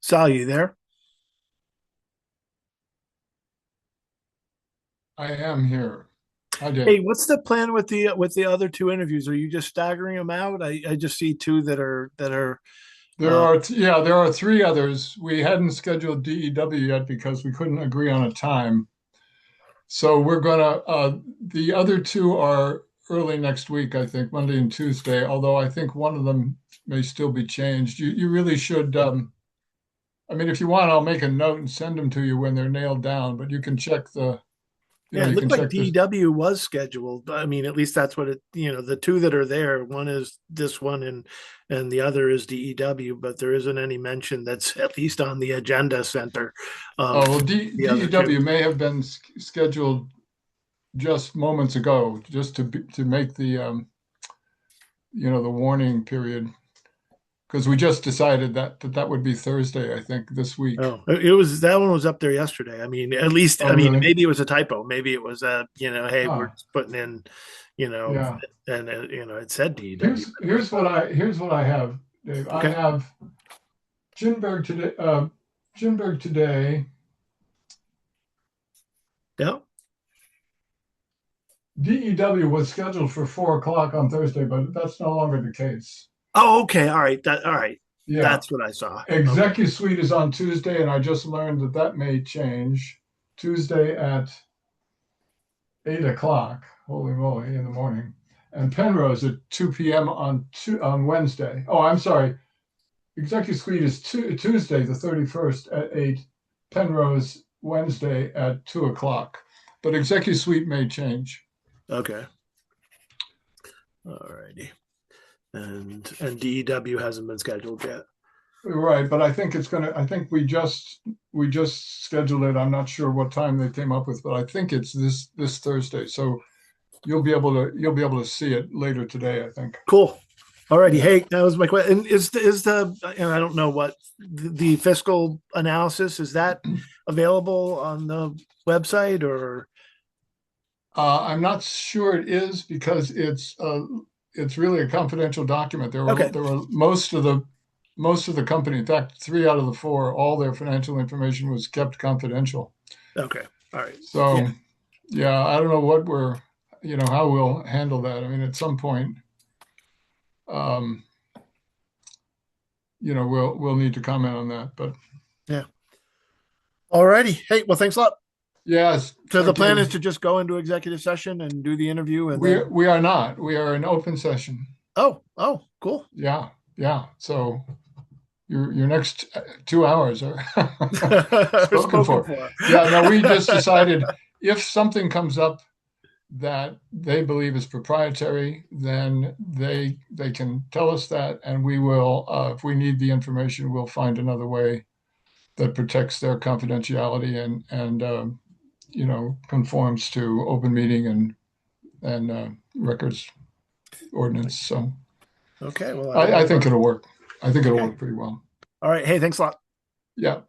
Sal, you there? I am here. Hi, Dave. Hey, what's the plan with the other two interviews? Are you just staggering them out? I just see two that are uh There are three others. We hadn't scheduled DEW yet because we couldn't agree on a time. So the other two are early next week, I think, Monday and Tuesday, although I think one of them may still be changed. You really should, I mean, if you want, I'll make a note and send them to you when they're nailed down, but you can check yeah, it you can looked like check this. DW was scheduled. I mean, at least that's what the two that are there, one is this one and the other is DEW, but there isn't any mention that's at least on the agenda center of Oh, well, the other DEW two. may have been scheduled just moments ago, just to make the warning period, because we just decided that would be Thursday, I think, this week. Oh, it was that one was up there yesterday. I mean, at least, Oh, I mean, really? maybe it was a typo. Maybe it was hey, we're Ah, just putting in, you know, yeah. and it said DW. Here's what I have, Dave. I Okay. have Chinburg today. Chinburg today. Yeah. DEW was scheduled for 4 o'clock on Thursday, but that's no longer the case. Oh, okay. All right. Yeah. That's what I saw. Okay. Executive Suite is on Tuesday, and I just learned that may change. Tuesday at 8 o'clock. Holy moly, in the morning. And Penrose at 2 p.m. on Wednesday. Oh, I'm sorry. Executive Suite is Tuesday, the 31st at 8. Penrose Wednesday at 2 o'clock. But Executive Suite may change. Okay. All righty. And DEW hasn't been scheduled yet. Right, but I think it's gonna. I think we just scheduled it. I'm not sure what time they came up with, but I think it's this Thursday. So you'll be able to see it later today, I think. Cool. All righty. Yeah. Hey, that was my question. And and I don't know what the fiscal analysis is that available on the website or I'm not sure it is because it's really a confidential document. okay. There were most of the company, in fact, three out of the four, all their financial information was kept confidential. Okay. All right. Yeah. So yeah, I don't know how we'll handle that. I mean, at some point, um, we'll need to comment on that. But Yeah. All righty. Hey, well, thanks a lot. yes, So the thank plan is you. to just go into executive session and do the interview and We then we are not. We are in open session. cool. Yeah, yeah. So your next 2 hours are We're spoken spoken for. for. Yeah, no, we just decided if something comes up that they believe is proprietary, then they can tell us that, and we will. If we need the information, we'll find another way that protects their confidentiality and conforms to open meeting and records ordinance. So Okay, well, I I will. think it'll work. I think it'll Okay. work pretty well. All right. Hey, thanks a lot. Yeah.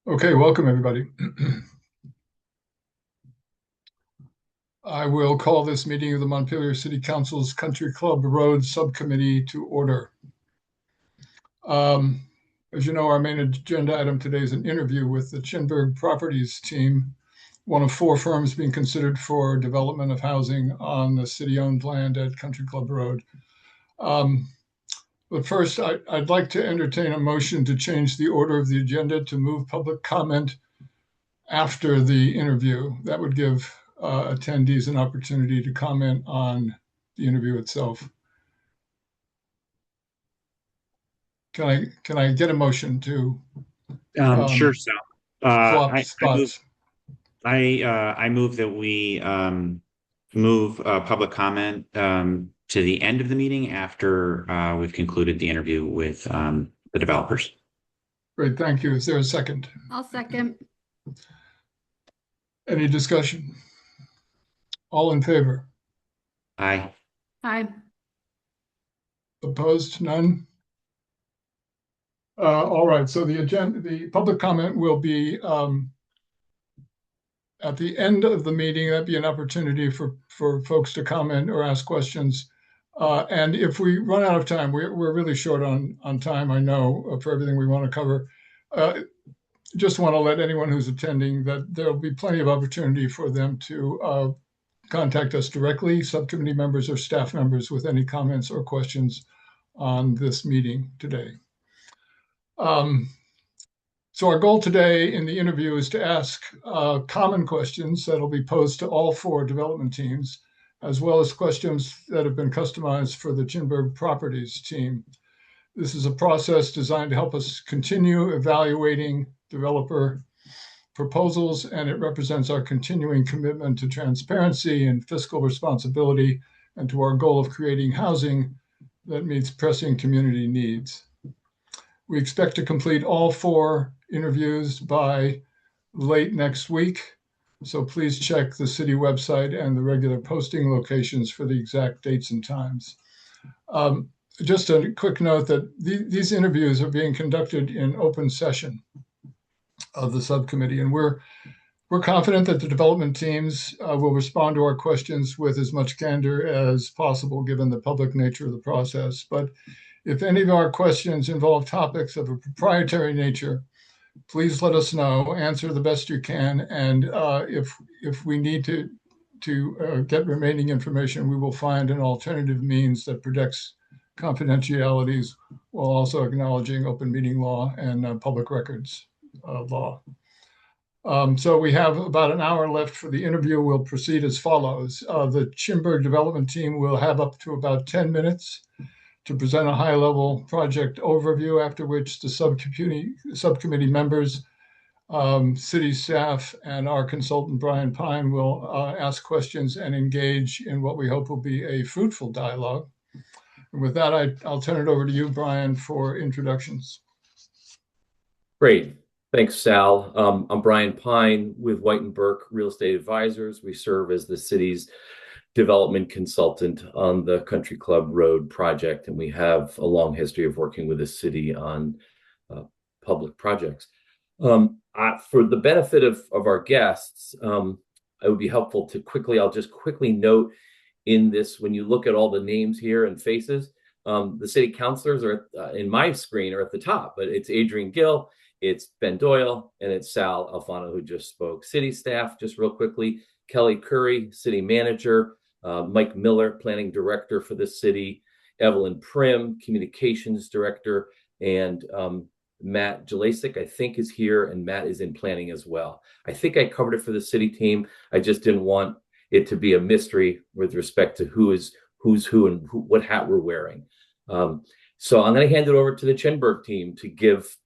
Okay, welcome everybody. I will call this meeting of the Montpelier City Council's Country Club Road Subcommittee to order. Um, as you know, our main agenda item today is an interview with the Chinburg Properties team, one of four firms being considered for development of housing on the city-owned land at Country Club Road. But first, I'd like to entertain a motion to change the order of the agenda to move public comment after the interview. That would give attendees an opportunity to comment on the interview itself. Can I get a motion to Sure, um, so swap spots? I move that we move public comment to the end of the meeting after we've concluded the interview with the developers. Great, thank you. Is there a second? I'll second. Any discussion? All in favor? Aye. Aye. Opposed? None? All right, so the public comment will be at the end of the meeting. That'd be an opportunity for folks to comment or ask questions. And if we run out of time, we're really short on time, I know, for everything we want to cover. Just want to let anyone who's attending that there'll be plenty of opportunity for them to contact us directly, subcommittee members or staff members, with any comments or questions on this meeting today. So our goal today in the interview is to ask common questions that'll be posed to all four development teams, as well as questions that have been customized for the Chinburg Properties team. This is a process designed to help us continue evaluating developer proposals, and it represents our continuing commitment to transparency and fiscal responsibility, and to our goal of creating housing that meets pressing community needs. We expect to complete all four interviews by late next week, so please check the city website and the regular posting locations for the exact dates and times. Just a quick note that these interviews are being conducted in open session of the subcommittee, and we're confident that the development teams will respond to our questions with as much candor as possible, given the public nature of the process. But if any of our questions involve topics of a proprietary nature, please let us know, answer the best you can, and if we need to get remaining information, we will find an alternative means that protects confidentialities while also acknowledging open meeting law and public records law. So we have about an hour left for the interview. We'll proceed as follows. The Chinburg development team will have up to about 10 minutes to present a high-level project overview, after which the subcommittee members, city staff, and our consultant, Brian Pine, will ask questions and engage in what we hope will be a fruitful dialogue. And with that, I'll turn it over to you, Brian, for introductions. Great. Thanks, Sal. I'm Brian Pine with White and Burke Real Estate Advisors. We serve as the city's development consultant on the Country Club Road project, and we have a long history of working with the city on public projects. For the benefit of our guests, it would be helpful to I'll just quickly note in this, when you look at all the names here and faces, the city councilors are in my screen are at the top, but it's Adrian Gill, it's Ben Doyle, and it's Sal Alfano, who just spoke. City staff, just real quickly, Kelly Curry, city manager, Mike Miller, planning director for the city, Evelyn Prim, communications director, and Matt Jelasik, I think, is here, and Matt is in planning as well. I think I covered it for the city team. I just didn't want it to be a mystery with respect to who's who and what hat we're wearing. So I'm going to hand it over to the Chinburg team to give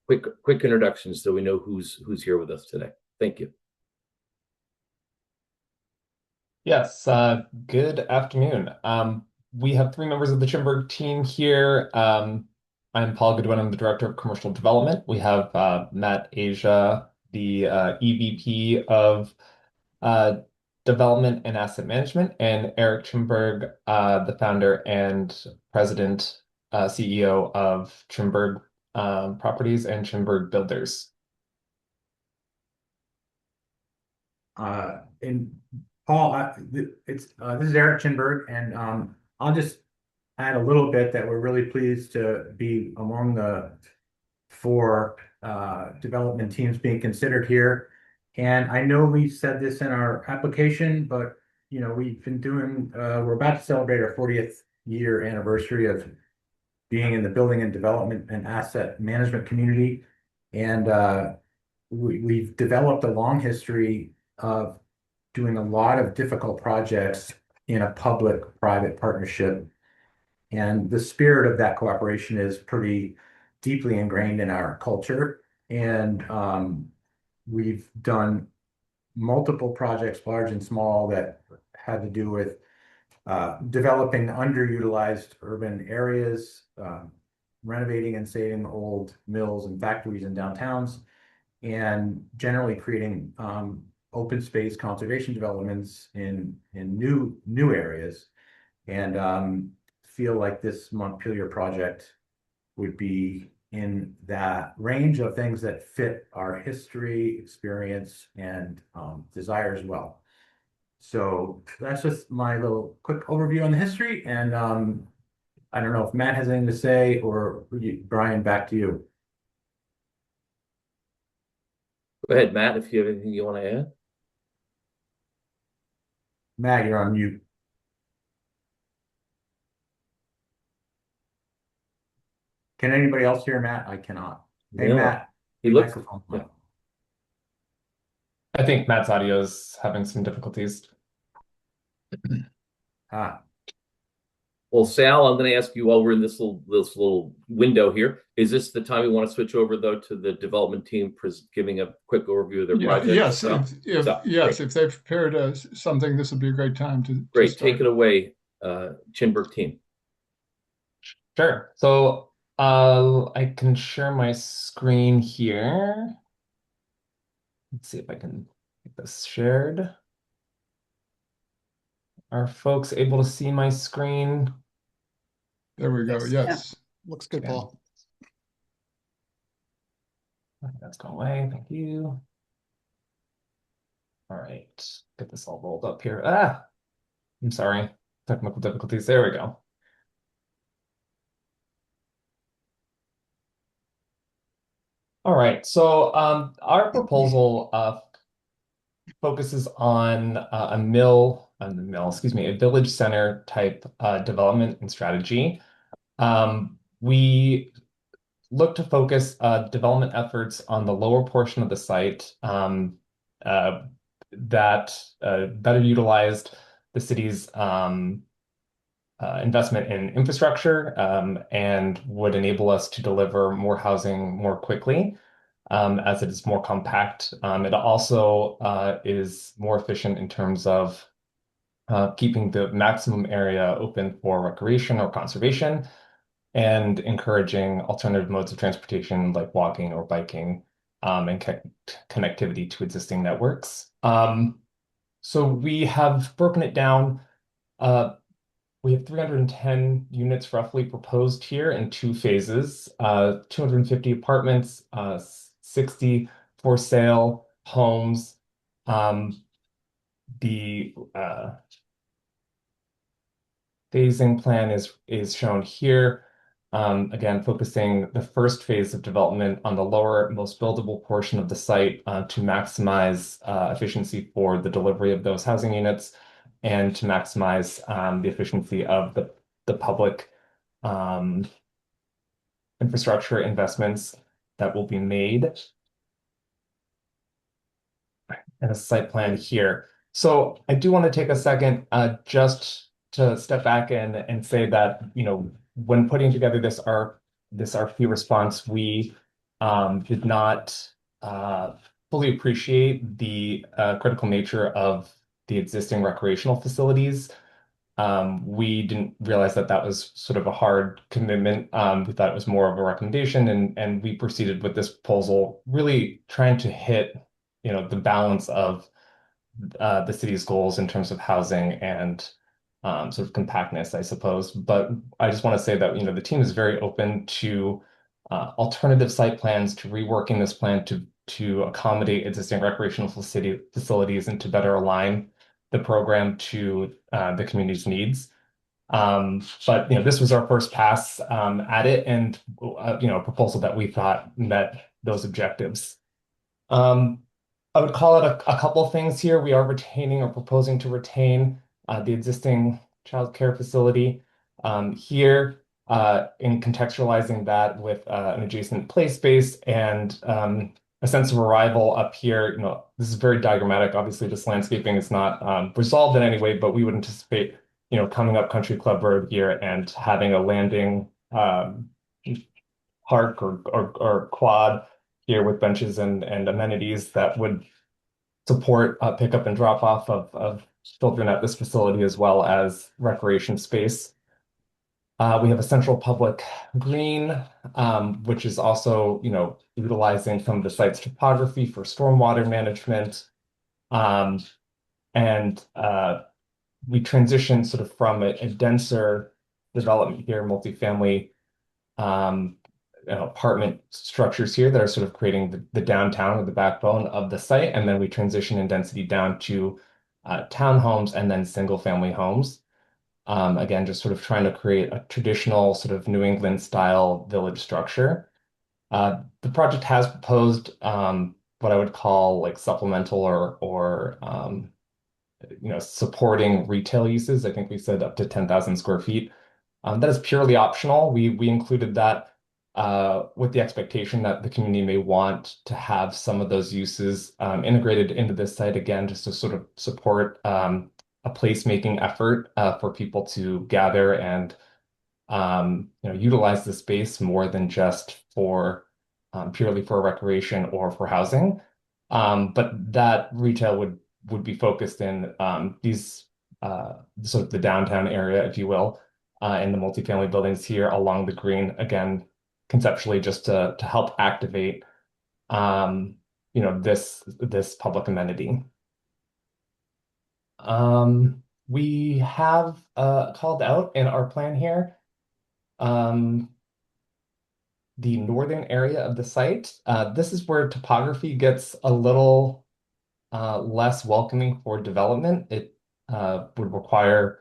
quick introductions so we know who's here with us today. Thank you. Yes, good afternoon. We have three members of the Chinburg team here. I'm Paul Goodwin. I'm the Director of Commercial Development. We have Matt Asia, the EVP of Development and Asset Management, and Eric Chinburg, the founder and president, CEO of Chinburg Properties and Chinburg Builders. And Paul, this is Eric Chinburg, and I'll just add a little bit that we're really pleased to be among the four development teams being considered here. And I know we said this in our application, but we've been doing, we're about to celebrate our 40th year anniversary of being in the building and development and asset management community. And we've developed a long history of doing a lot of difficult projects in a public-private partnership. And the spirit of that cooperation is pretty deeply ingrained in our culture. And we've done multiple projects, large and small, that had to do with developing underutilized urban areas, renovating and saving old mills and factories and downtowns, and generally creating open space conservation developments in new areas. And feel like this Montpelier project would be in that range of things that fit our history, experience, and desire as well. So that's just my little quick overview on the history. And I don't know if Matt has anything to say, or Brian, back to you. Go ahead, Matt, if you have anything you want to add. Matt, you're on mute. Can anybody else hear Matt? I cannot. Hey, No. Matt. He looks. Microphone. Yeah. I think Matt's audio is having some difficulties. Ah, Well, Sal, I'm going to ask you while we're in this little window here. Is this the time we want to switch over though to the development team giving a quick overview of their project? Yes, if they've prepared something, this would be a great time to Great, start. take it away, Chinburg team. Sure. So I can share my screen here. Let's see if I can get this shared. Are folks able to see my screen? There we go. Yes. Looks good, Paul. That's gone away. Thank you. All right. Get this all rolled up here. I'm sorry. Technical difficulties. There we go. All right. So our proposal focuses on a village center type development and strategy. We look to focus development efforts on the lower portion of the site that better utilized the city's investment in infrastructure and would enable us to deliver more housing more quickly. As it is more compact. It also is more efficient in terms of keeping the maximum area open for recreation or conservation and encouraging alternative modes of transportation like walking or biking and connectivity to existing networks. So we have broken it down. We have 310 units roughly proposed here in two phases, 250 apartments, 60 for sale homes. The phasing plan is shown here. Again, focusing the first phase of development on the lower, most buildable portion of the site to maximize efficiency for the delivery of those housing units and to maximize the efficiency of the public infrastructure investments that will be made. And a site plan here. So I do want to take a second just to step back and say that, when putting together this RFP response, we did not fully appreciate the critical nature of the existing recreational facilities. We didn't realize that was sort of a hard commitment. We thought it was more of a recommendation, and we proceeded with this proposal, really trying to hit, the balance of the city's goals in terms of housing and sort of compactness, I suppose. But I just want to say that, the team is very open to alternative site plans, to reworking this plan to to accommodate existing recreational facilities and to better align the program to the community's needs. But this was our first pass at it, and a proposal that we thought met those objectives. I would call it a couple of things here. We are retaining or proposing to retain the existing childcare facility here, in contextualizing that with an adjacent play space and a sense of arrival up here. This is very diagrammatic. Obviously, this landscaping is not resolved in any way, but we would anticipate, coming up Country Club Road here and having a landing park or quad here with benches and amenities that would support pickup and drop off of children at this facility as well as recreation space. We have a central public green, which is also, utilizing some of the site's topography for stormwater management. And we transition sort of from a denser development here, multifamily apartment structures here that are sort of creating the downtown or the backbone of the site. And then we transition in density down to townhomes and then single family homes. Again, just sort of trying to create a traditional sort of New England style village structure. The project has proposed what I would call like supplemental or supporting retail uses. I think we said up to 10,000 square feet. That is purely optional. We included that with the expectation that the community may want to have some of those uses integrated into this site again, just to sort of support a placemaking effort for people to gather and utilize the space more than just for purely for recreation or for housing. But that retail would be focused in these sort of the downtown area, if you will, in the multifamily buildings here along the green, again, conceptually just to help activate this public amenity. We have called out in our plan here the northern area of the site. This is where topography gets a little less welcoming for development. It would require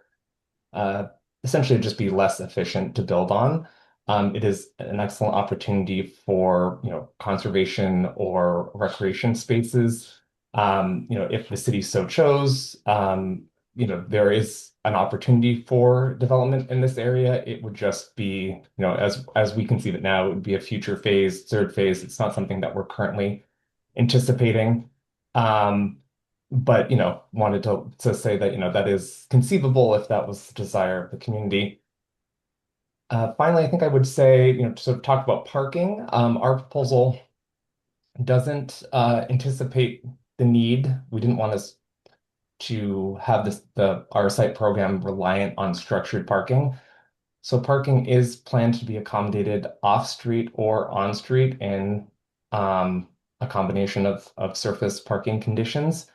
essentially just be less efficient to build on. It is an excellent opportunity for conservation or recreation spaces. If the city so chose, there is an opportunity for development in this area. It would just be, as we conceive it now, it would be a future phase, third phase. It's not something that we're currently anticipating. But wanted to say that that is conceivable if that was the desire of the community. Finally, I think I would say to sort of talk about parking. Our proposal doesn't anticipate the need. We didn't want us to have our site program reliant on structured parking. So parking is planned to be accommodated off-street or on-street in a combination of surface parking conditions.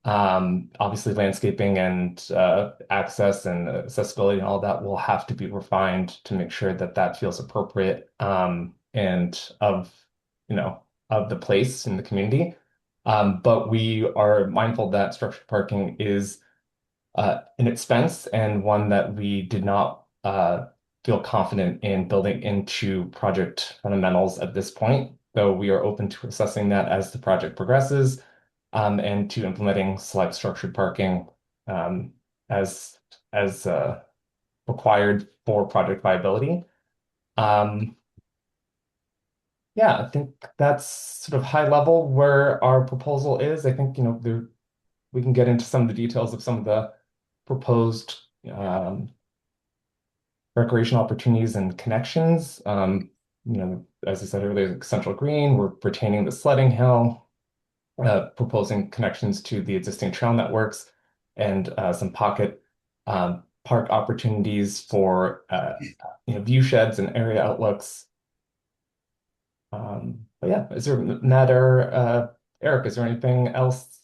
Obviously, landscaping and access and accessibility and all that will have to be refined to make sure that that feels appropriate and of the place in the community. But we are mindful that structured parking is an expense and one that we did not feel confident in building into project fundamentals at this point, though we are open to assessing that as the project progresses. And to implementing select structured parking as required for project viability. Yeah, I think that's sort of high level where our proposal is. I think we can get into some of the details of some of the proposed recreation opportunities and connections. As I said earlier, Central Green, we're retaining the sledding hill. Proposing connections to the existing trail networks and some pocket park opportunities for view sheds and area outlooks. But yeah, is there Matt or Eric? Is there anything else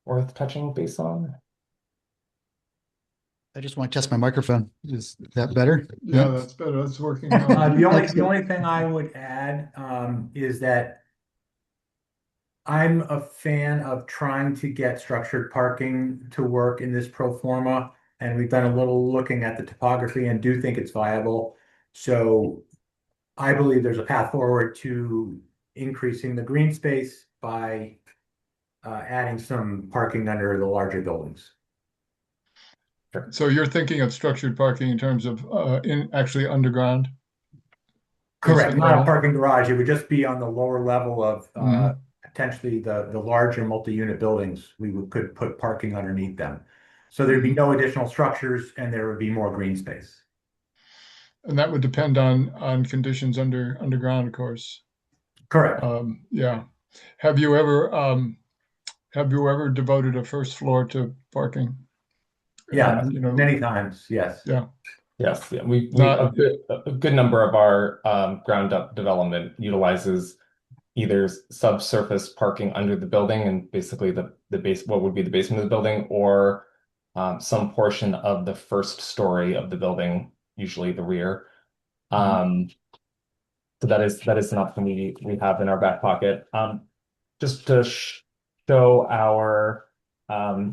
worth touching base on? I just want to test my microphone. Is that better? Yeah, that's better. That's working now. The only thing I would add is that I'm a fan of trying to get structured parking to work in this pro forma, and we've done a little looking at the topography and do think it's viable. So I believe there's a path forward to increasing the green space by adding some parking under the larger buildings. So you're thinking of structured parking in terms of in actually underground? Correct, basement not a level? parking garage. It would just be on the lower level of Mhm. potentially the larger multi-unit buildings. Could put parking underneath them. So there'd be no additional structures and there would be more green space. And that would depend on conditions underground, of course. Correct. Yeah. Have you ever devoted a first floor to parking? Yeah, You know, many times, yes. yeah, Yes, yeah, we not, a good number of our ground up development utilizes either subsurface parking under the building and basically the base what would be the basement of the building, or some portion of the first story of the building, usually the rear. Um, so that is an option we have in our back pocket. Just to show our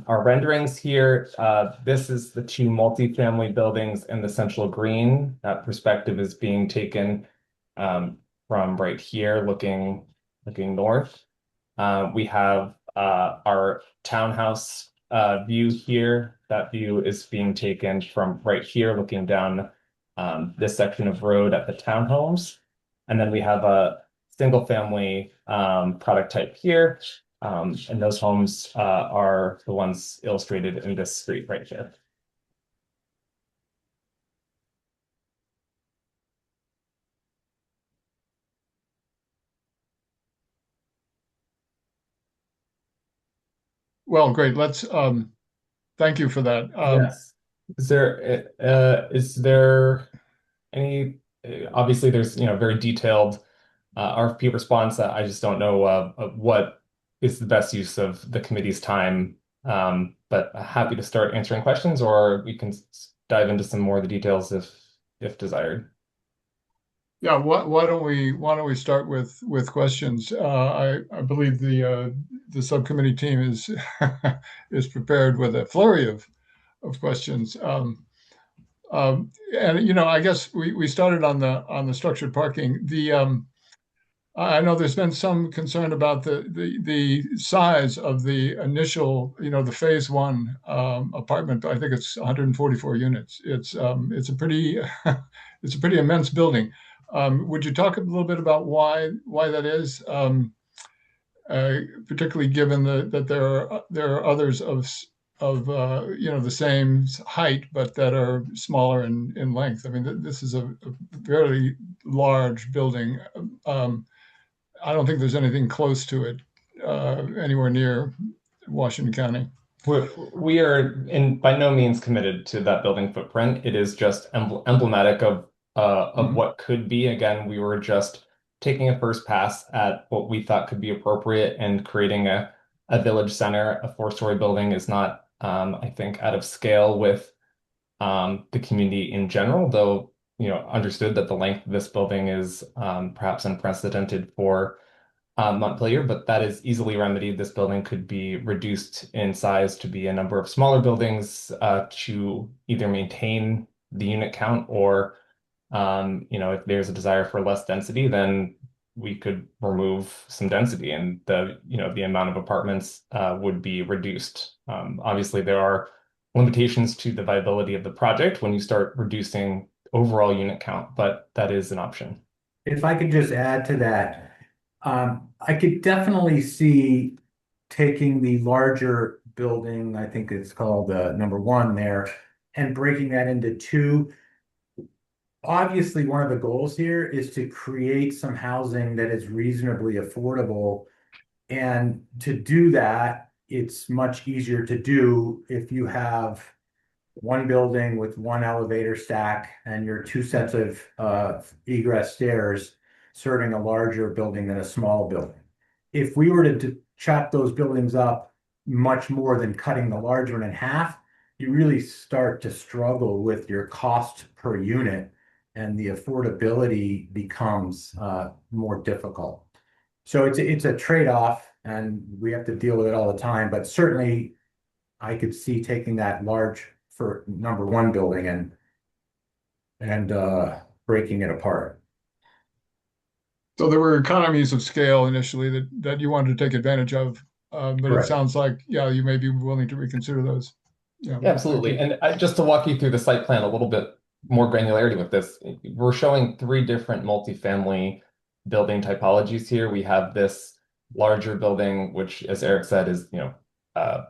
renderings here, this is the two multifamily buildings in the central green. That perspective is being taken from right here, looking north. We have our townhouse view here. That view is being taken from right here, looking down this section of road at the townhomes. And then we have a single family product type here. And those homes are the ones illustrated in this street right here. well, great. Thank you for that. Yes. Is there any, obviously there's, very detailed RFP response. I just don't know what is the best use of the committee's time. But happy to start answering questions, or we can dive into some more of the details if desired. Yeah, why don't we start with questions? I believe the subcommittee team is is prepared with a flurry of questions. And I guess we started on the structured parking. I know there's been some concern about the size of the initial, the phase one apartment. I think it's 144 units. It's a pretty it's a pretty immense building. Would you talk a little bit about why that is, particularly given that there are others of the same height, but that are smaller in length? I mean, this is a very large building. I don't think there's anything close to it anywhere near Washington County. We are by no means committed to that building footprint. It is just emblematic of what could be. Again, we were just taking a first pass at what we thought could be appropriate and creating a village center. A four-story building is not, I think, out of scale with the community in general, though, understood that the length of this building is perhaps unprecedented for Montpelier, but that is easily remedied. This building could be reduced in size to be a number of smaller buildings to either maintain the unit count, or, if there's a desire for less density, then we could remove some density and the amount of apartments would be reduced. Obviously, there are limitations to the viability of the project when you start reducing overall unit count, but that is an option. If I could just add to that, I could definitely see taking the larger building, I think it's called number one there, and breaking that into two. Obviously, one of the goals here is to create some housing that is reasonably affordable. And to do that, it's much easier to do if you have one building with one elevator stack and your two sets of egress stairs serving a larger building than a small building. If we were to chop those buildings up much more than cutting the large one in half, you really start to struggle with your cost per unit, and the affordability becomes more difficult. So it's a trade-off, and we have to deal with it all the time. But certainly, I could see taking that large for number one building and breaking it apart. So there were economies of scale initially that you wanted to take advantage of, but it Correct. sounds like, yeah, you may be willing to reconsider those. Yeah, Yeah, absolutely. And just to walk you through the site plan a little bit more granularity with this, we're showing three different multifamily building typologies here. We have this larger building, which, as Eric said, is uh,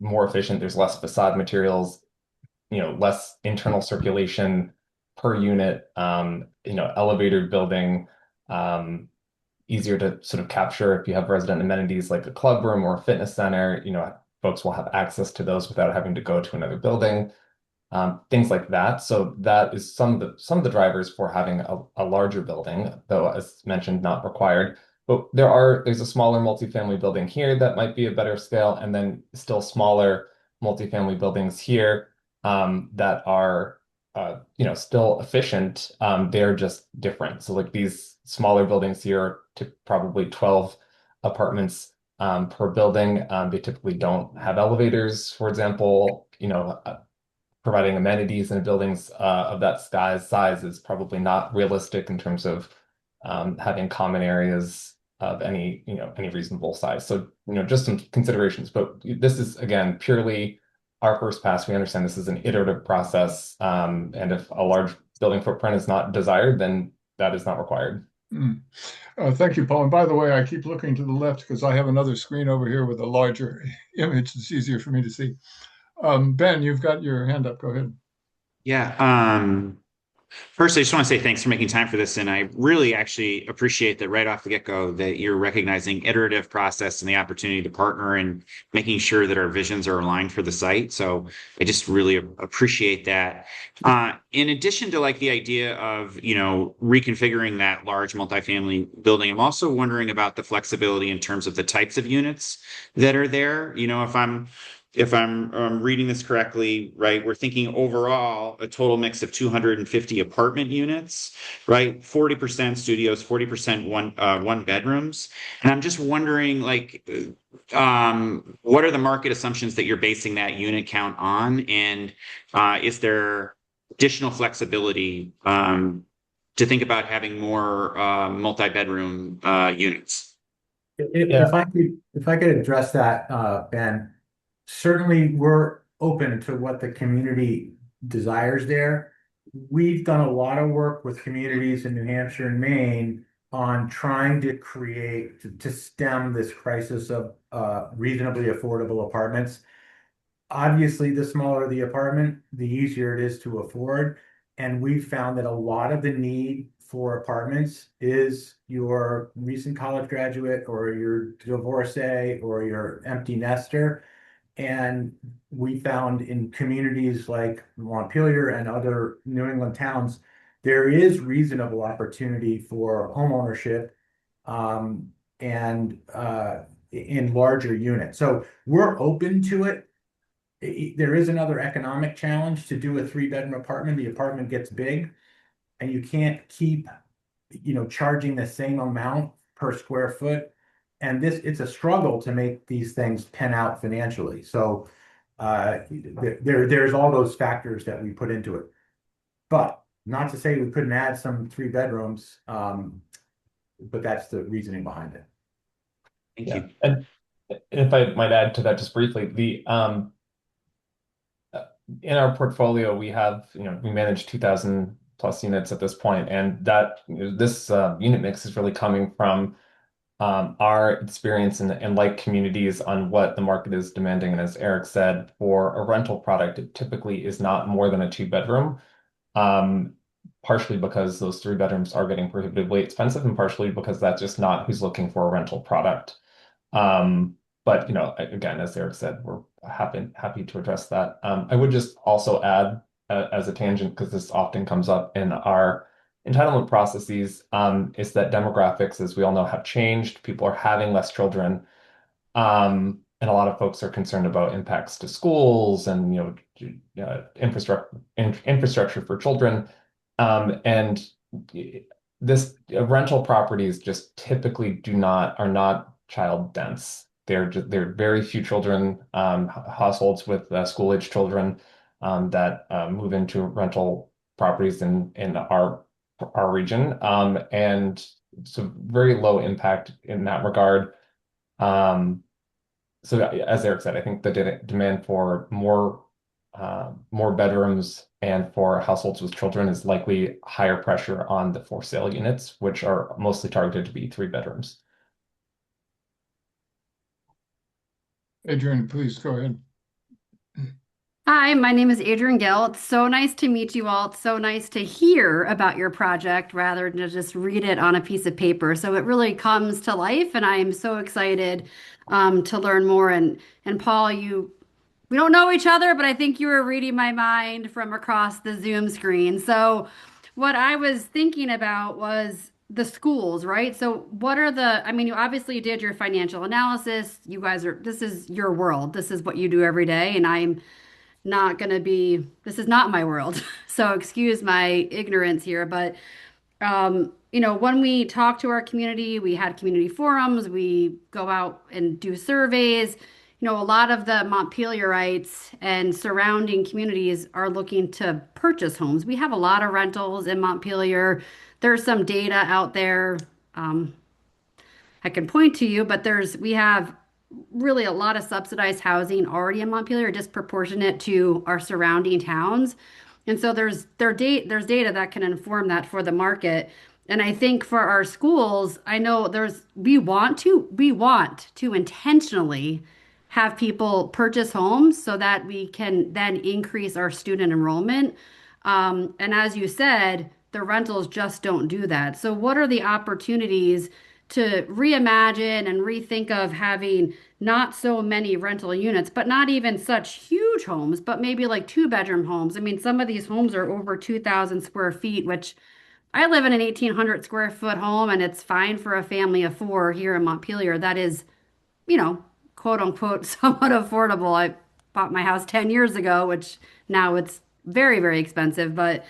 more efficient. There's less facade materials, less internal circulation per unit. Elevated building, um, easier to sort of capture if you have resident amenities like a club room or a fitness center. Folks will have access to those without having to go to another building, things like that. So that is some of the drivers for having a larger building, though, as mentioned, not required. But there's a smaller multifamily building here that might be a better scale, and then still smaller multifamily buildings here that are still efficient. They're just different. So like these smaller buildings here are to probably 12 apartments per building. They typically don't have elevators, for example. Providing amenities in buildings of that size is probably not realistic in terms of having common areas of any reasonable size. So, just some considerations. But this is, again, purely our first pass. We understand this is an iterative process. And if a large building footprint is not desired, then that is not required. Mm. Thank you, Paul. And by the way, I keep looking to the left because I have another screen over here with a larger image. It's easier for me to see. Ben, you've got your hand up. Go ahead. Yeah. First, I just want to say thanks for making time for this. And I really actually appreciate that right off the get-go that you're recognizing iterative process and the opportunity to partner and making sure that our visions are aligned for the site. So I just really appreciate that. In addition to like the idea of, reconfiguring that large multifamily building, I'm also wondering about the flexibility in terms of the types of units that are there. If I'm reading this correctly, right, we're thinking overall a total mix of 250 apartment units, right? 40% studios, 40% one bedrooms. And I'm just wondering, like, what are the market assumptions that you're basing that unit count on? And is there additional flexibility to think about having more multi-bedroom units? If I could address that, Ben, certainly we're open to what the community desires there. We've done a lot of work with communities in New Hampshire and Maine on trying to to stem this crisis of reasonably affordable apartments. Obviously, the smaller the apartment, the easier it is to afford. And we've found that a lot of the need for apartments is your recent college graduate or your divorcee or your empty nester. And we found in communities like Montpelier and other New England towns, there is reasonable opportunity for homeownership and in larger units. So we're open to it. There is another economic challenge to do a three-bedroom apartment. The apartment gets big and you can't keep, charging the same amount per square foot. And it's a struggle to make these things pen out financially. So there's all those factors that we put into it. But not to say we couldn't add some three bedrooms, but that's the reasoning behind it. Thank you. And if I might add to that just briefly, the in our portfolio we have, we manage 2,000 plus units at this point, and that this unit mix is really coming from our experience and like communities on what the market is demanding. And as Eric said, for a rental product, it typically is not more than a two-bedroom, partially because those three bedrooms are getting prohibitively expensive, and partially because that's just not who's looking for a rental product. But again, as Eric said, we're happy to address that. I would just also add, as a tangent, because this often comes up in our entitlement processes, is that demographics, as we all know, have changed. People are having less children. And a lot of folks are concerned about impacts to schools and infrastructure for children. And this rental properties just typically are not child dense. There are very few children, households with school-age children that move into rental properties in our region, and so very low impact in that regard. Um, so as Eric said, I think the demand for more bedrooms and for households with children is likely higher pressure on the for sale units, which are mostly targeted to be 3 bedrooms. Adrian, please go ahead. Hi, my name is Adrian Gill. It's so nice to meet you all. It's so nice to hear about your project rather than to just read it on a piece of paper. So it really comes to life, and I am so excited to learn more. And Paul, we don't know each other, but I think you were reading my mind from across the Zoom screen. So what I was thinking about was the schools, right? So what are I mean, you obviously did your financial analysis. This is your world. This is what you do every day, and I'm not going to be, this is not my world. So excuse my ignorance here, but when we talk to our community, we had community forums, we go out and do surveys. A lot of the Montpelierites and surrounding communities are looking to purchase homes. We have a lot of rentals in Montpelier. There's some data out there. I can point to you, but we have really a lot of subsidized housing already in Montpelier, disproportionate to our surrounding towns. And so there's data that can inform that for the market. And I think for our schools, I know we want to intentionally have people purchase homes so that we can then increase our student enrollment. And as you said, the rentals just don't do that. So what are the opportunities to reimagine and rethink of having not so many rental units, but not even such huge homes, but maybe like 2 bedroom homes? I mean, some of these homes are over 2,000 square feet, which I live in an 1,800 square foot home, and it's fine for a family of 4 here in Montpelier. That is, quote unquote, somewhat affordable. I bought my house 10 years ago, which now it's very, very expensive. But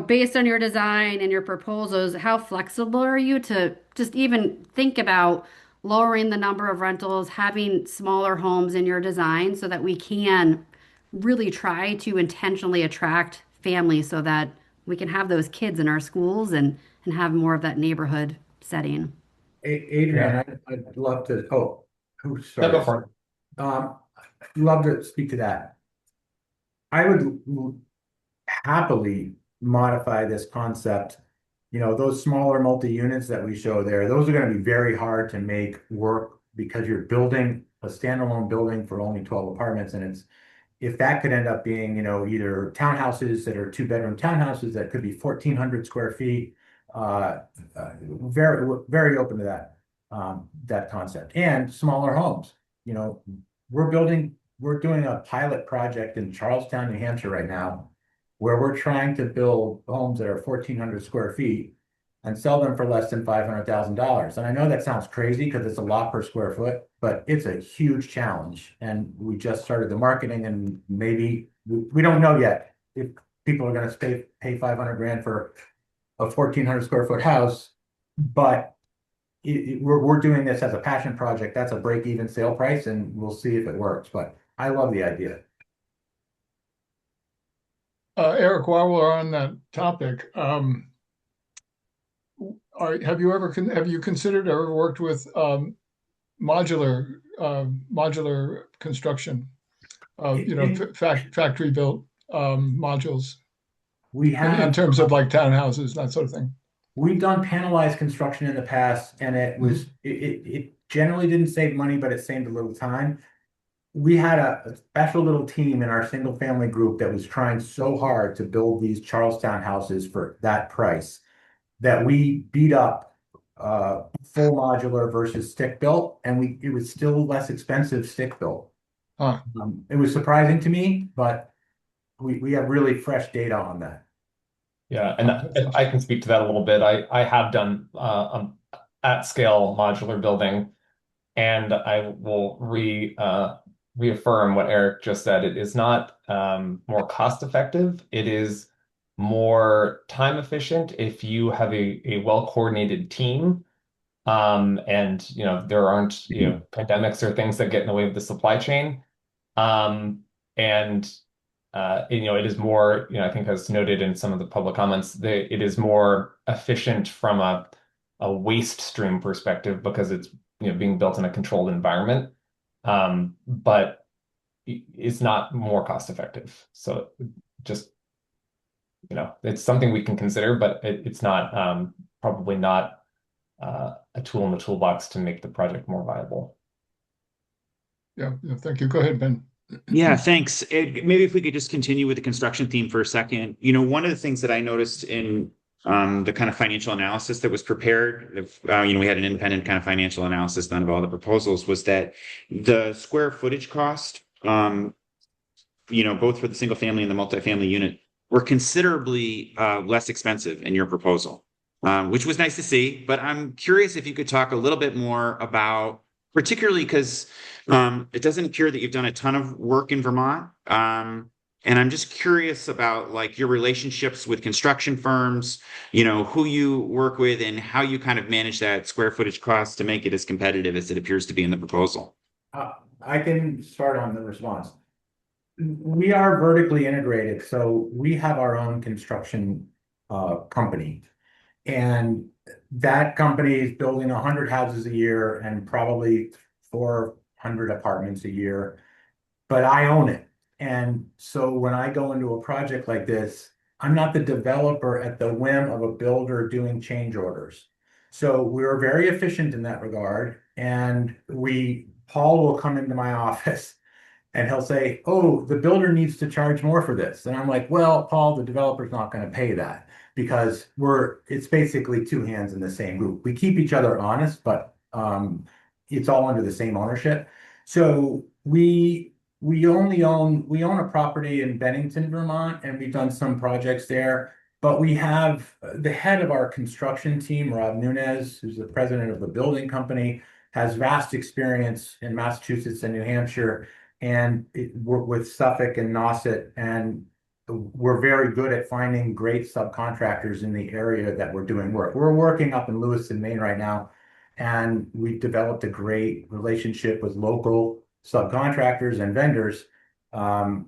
based on your design and your proposals, how flexible are you to just even think about lowering the number of rentals, having smaller homes in your design so that we can really try to intentionally attract families so that we can have those kids in our schools and have more of that neighborhood setting? Adrian, I'd love to, who's Yeah, sorry. go for it. Love to speak to that. I would happily modify this concept. Those smaller multi-units that we show there, those are going to be very hard to make work because you're building a standalone building for only 12 apartments. And if that could end up being, either townhouses that are 2 bedroom townhouses that could be 1,400 square feet, very, very open to that concept, and smaller homes. We're doing a pilot project in Charlestown, New Hampshire right now, where we're trying to build homes that are 1,400 square feet and sell them for less than $500,000. And I know that sounds crazy because it's a lot per square foot, but it's a huge challenge. And we just started the marketing, and maybe we don't know yet if people are going to pay 500 grand for a 1,400 square foot house, but we're doing this as a passion project. That's a break-even sale price, and we'll see if it works. But I love the idea. Eric, while we're on that topic, have you considered or worked with modular construction? Factory built modules. We have in terms of like townhouses, that sort of thing. We've done panelized construction in the past, and it generally didn't save money, but it saved a little time. We had a special little team in our single family group that was trying so hard to build these Charlestown houses for that price that we beat up full modular versus stick built, and it was still less expensive stick built. It was surprising to me, but we have really fresh data on that. Yeah, and I can speak to that a little bit. I have done at scale modular building, and I will reaffirm what Eric just said. It is not more cost effective. It is more time efficient if you have a well-coordinated team And there aren't pandemics or things that get in the way of the supply chain. And it is more, I think as noted in some of the public comments, it is more efficient from a waste stream perspective because it's being built in a controlled environment. But it's not more cost effective. So just it's something we can consider, but it's not probably not a tool in the toolbox to make the project more viable. Yeah, thank you. Go ahead, Ben. Yeah, thanks. Maybe if we could just continue with the construction theme for a second. One of the things that I noticed in the kind of financial analysis that was prepared, we had an independent kind of financial analysis done of all the proposals, was that the square footage cost, both for the single family and the multifamily unit, were considerably less expensive in your proposal, which was nice to see. But I'm curious if you could talk a little bit more about, particularly because it doesn't appear that you've done a ton of work in Vermont. And I'm just curious about like your relationships with construction firms, who you work with and how you kind of manage that square footage cost to make it as competitive as it appears to be in the proposal. I can start on the response. We are vertically integrated, so we have our own construction company. And that company is building 100 houses a year and probably 400 apartments a year, but I own it. And so when I go into a project like this, I'm not the developer at the whim of a builder doing change orders. So we're very efficient in that regard. And Paul will come into my office and he'll say, oh, the builder needs to charge more for this. And I'm like, well, Paul, the developer's not going to pay that because it's basically two hands in the same group. We keep each other honest, but it's all under the same ownership. So we own a property in Bennington, Vermont, and we've done some projects there. But we have the head of our construction team, Rob Nunez, who's the president of the building company, has vast experience in Massachusetts and New Hampshire and with Suffolk and Nauset, and we're very good at finding great subcontractors in the area that we're doing work. We're working up in Lewiston, Maine right now, and we've developed a great relationship with local subcontractors and vendors. And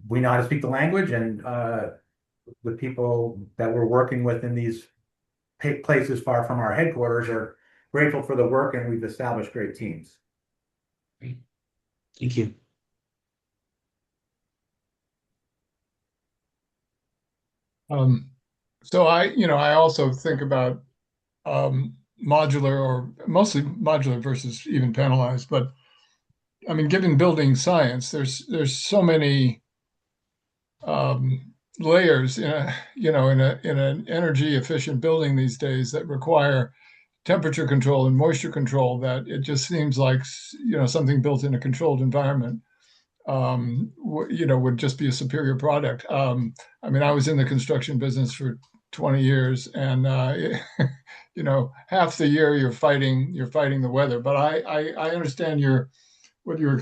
we know how to speak the language, and the people that we're working with in these places far from our headquarters are grateful for the work, and we've established great teams. Great. Thank you. So I also think about modular, or mostly modular versus even panelized. But I mean, given building science, there's so many layers in an energy efficient building these days that require temperature control and moisture control, that it just seems like something built in a controlled environment would just be a superior product. I mean, I was in the construction business for 20 years, and half the year you're fighting the weather. But I understand what your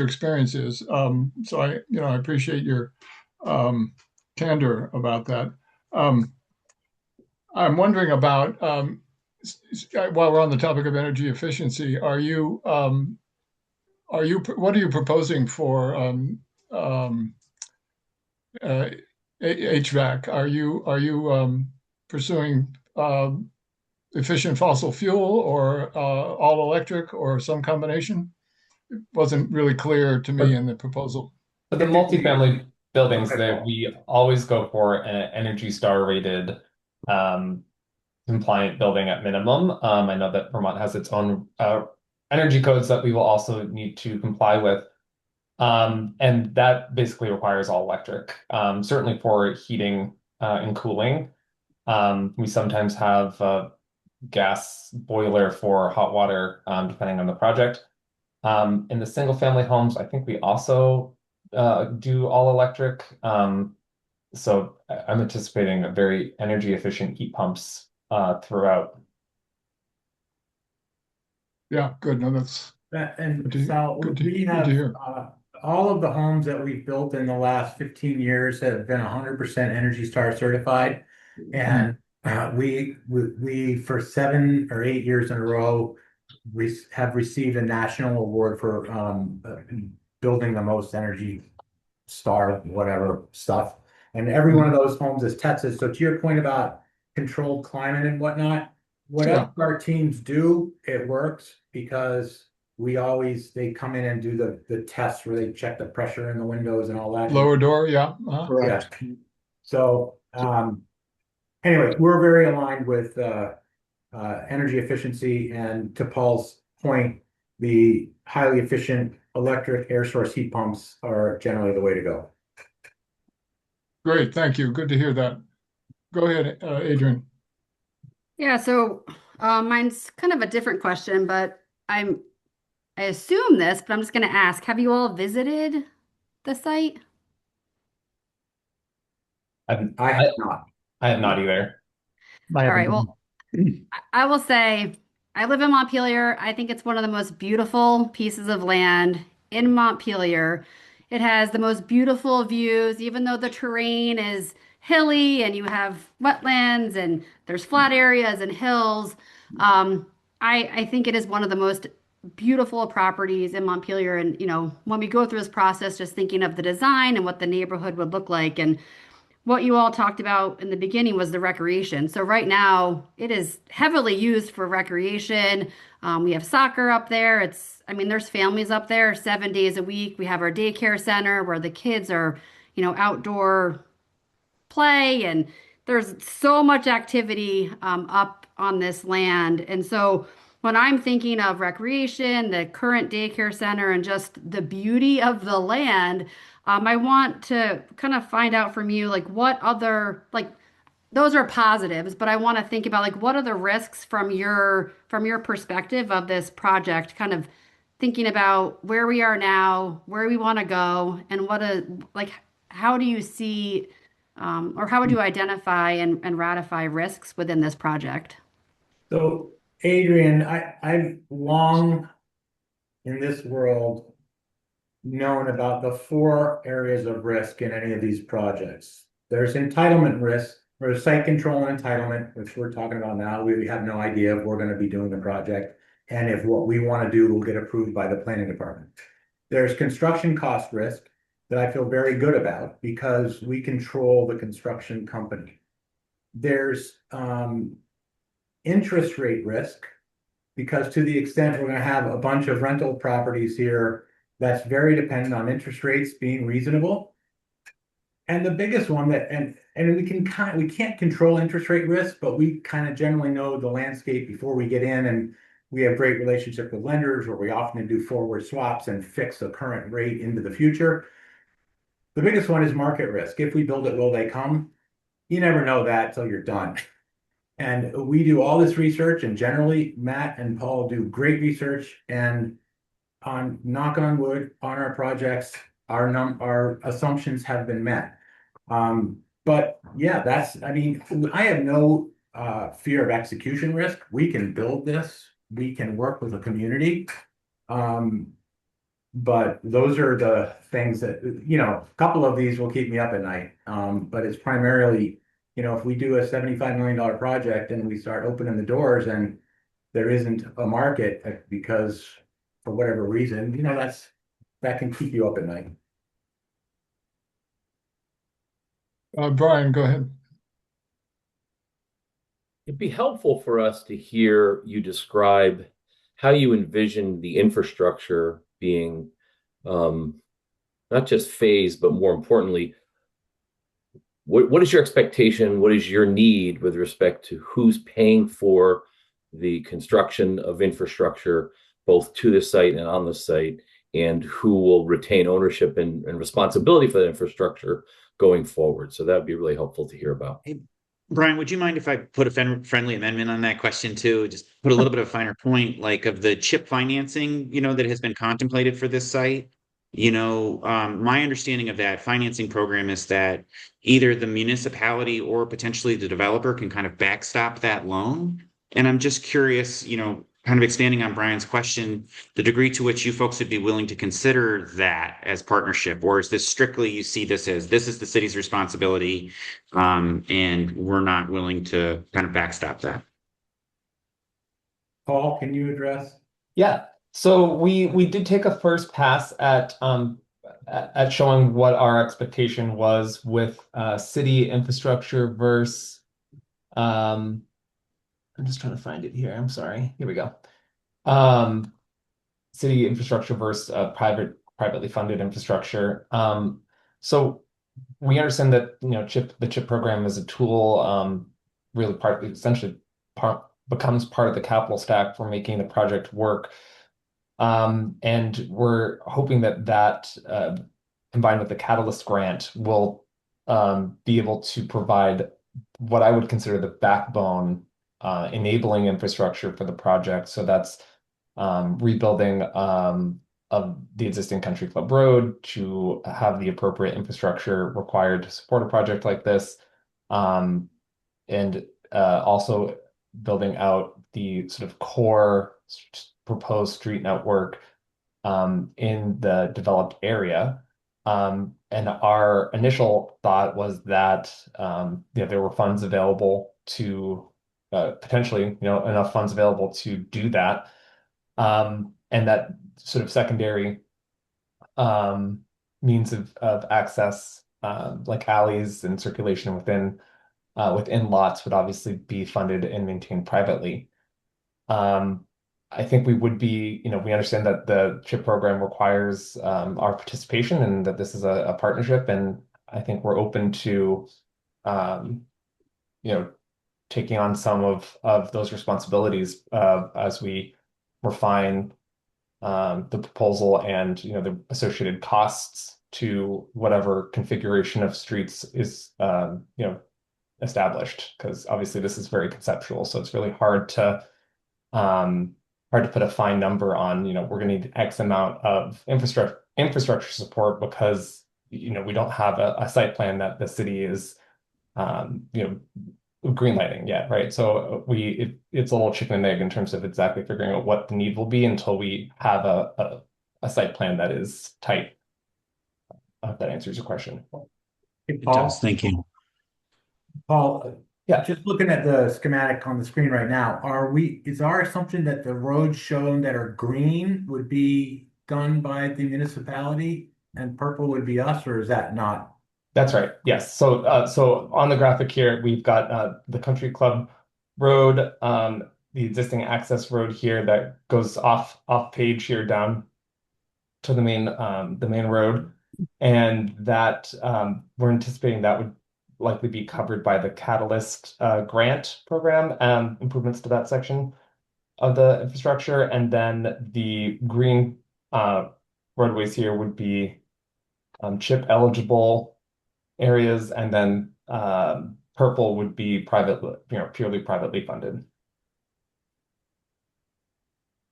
experience is. So I appreciate your candor about that. I'm wondering about while we're on the topic of energy efficiency, what are you proposing for HVAC? Are you pursuing efficient fossil fuel or all electric or some combination? It wasn't really clear to me in the proposal. For the multifamily buildings, that we always go for an Energy Star rated compliant building at minimum. I know that Vermont has its own energy codes that we will also need to comply with. And that basically requires all electric, certainly for heating and cooling. We sometimes have a gas boiler for hot water, depending on the project. In the single family homes, I think we also do all electric. So I'm anticipating a very energy efficient heat pumps throughout. Yeah, good. No, that's And good to, Sal, good to, we good to have hear. all of the homes that we've built in the last 15 years have been 100% Energy Star certified. And We for 7 or 8 years in a row, we have received a national award for building the most Energy Star, whatever stuff. And every one of those homes is tested. So to your point about controlled climate and whatnot, Yeah. whatever our teams do, it works because they come in and do the tests where they check the pressure in the windows and all that. Lower door, yeah. Yeah. So anyway, we're very aligned with energy efficiency, and to Paul's point, the highly efficient electric air source heat pumps are generally the way to go. Great, thank you. Good to hear that. Go ahead, Adrian. Yeah, so mine's kind of a different question, but I assume this, but I'm just going to ask, have you all visited the site? I have not. I have not either. I All haven't right, well, I will say I live in Montpelier. I think it's one of the most beautiful pieces of land in Montpelier. It has the most beautiful views, even though the terrain is hilly and you have wetlands and there's flat areas and hills. Um, I think it is one of the most beautiful properties in Montpelier. And, when we go through this process, just thinking of the design and what the neighborhood would look like. And what you all talked about in the beginning was the recreation. So right now it is heavily used for recreation. We have soccer up there. There's families up there 7 days a week. We have our daycare center where the kids are, outdoor play, and there's so much activity up on this land. And so when I'm thinking of recreation, the current daycare center, and just the beauty of the land, I want to kind of find out from you, like, what other, like, those are positives, but I want to think about, like, what are the risks from your perspective of this project, kind of thinking about where we are now, where we want to go, and how do you see, or how would you identify and ratify risks within this project? So, Adrian, I've long in this world known about the 4 areas of risk in any of these projects. There's entitlement risk, or site control and entitlement, which we're talking about now. We have no idea if we're going to be doing the project and if what we want to do will get approved by the planning department. There's construction cost risk that I feel very good about because we control the construction company. There's interest rate risk, because to the extent we're going to have a bunch of rental properties here, that's very dependent on interest rates being reasonable. And the biggest one and we can't control interest rate risk, but we kind of generally know the landscape before we get in, and we have great relationship with lenders where we often do forward swaps and fix the current rate into the future. The biggest one is market risk. If we build it, will they come? You never know that till you're done. And we do all this research, and generally Matt and Paul do great research, and on knock on wood on our projects, our assumptions have been met. But yeah, I have no fear of execution risk. We can build this. We can work with the community. But those are the things that, a couple of these will keep me up at night. But it's primarily, if we do a $75 million project and we start opening the doors and there isn't a market because for whatever reason, that can keep you up at night. Brian, go ahead. It'd be helpful for us to hear you describe how you envision the infrastructure being not just phased, but more importantly, what is your expectation? What is your need with respect to who's paying for the construction of infrastructure, both to the site and on the site, and who will retain ownership and responsibility for the infrastructure going forward? So that would be really helpful to hear about. Hey, Brian, would you mind if I put a friendly amendment on that question too? Just put a little bit of a finer point, like of the chip financing, that has been contemplated for this site. My understanding of that financing program is that either the municipality or potentially the developer can kind of backstop that loan. And I'm just curious, kind of expanding on Brian's question, the degree to which you folks would be willing to consider that as partnership, or is this strictly you see this as this is the city's responsibility, and we're not willing to kind of backstop that? Paul, can you address? Yeah. So we did take a first pass at showing what our expectation was with city infrastructure versus I'm just trying to find it here. I'm sorry. Here we go. City infrastructure versus privately funded infrastructure. So we understand that the CHIP program is a tool, really essentially becomes part of the capital stack for making the project work. And we're hoping that combined with the Catalyst grant will be able to provide what I would consider the backbone enabling infrastructure for the project. So that's rebuilding of the existing Country Club Road to have the appropriate infrastructure required to support a project like this, and also building out the sort of core proposed street network in the developed area. And our initial thought was that there were funds available to potentially, enough funds available to do that. And that sort of secondary means of access, like alleys and circulation within lots, would obviously be funded and maintained privately. I think we would be, we understand that the CHIP program requires our participation and that this is a partnership. And I think we're open to, taking on some of those responsibilities as we refine the proposal and, the associated costs to whatever configuration of streets is, established. Because obviously this is very conceptual, so it's really hard to put a fine number on, we're going to need X amount of infrastructure support because, we don't have a site plan that the city is, greenlighting yet, right? So it's a little chicken and egg in terms of exactly figuring out what the need will be until we have a site plan that is tight. I hope that answers your question. Hey, It Paul, does. Thank you. Paul, Yeah. just looking at the schematic on the screen right now, is our assumption that the roads shown that are green would be done by the municipality and purple would be us, or is that not? That's right. Yes. So on the graphic here, we've got the Country Club Road, the existing access road here that goes off page here down to the main road, and that we're anticipating that would likely be covered by the Catalyst grant program, improvements to that section of the infrastructure, and then the green roadways here would be CHIP eligible areas, and then purple would be purely privately funded.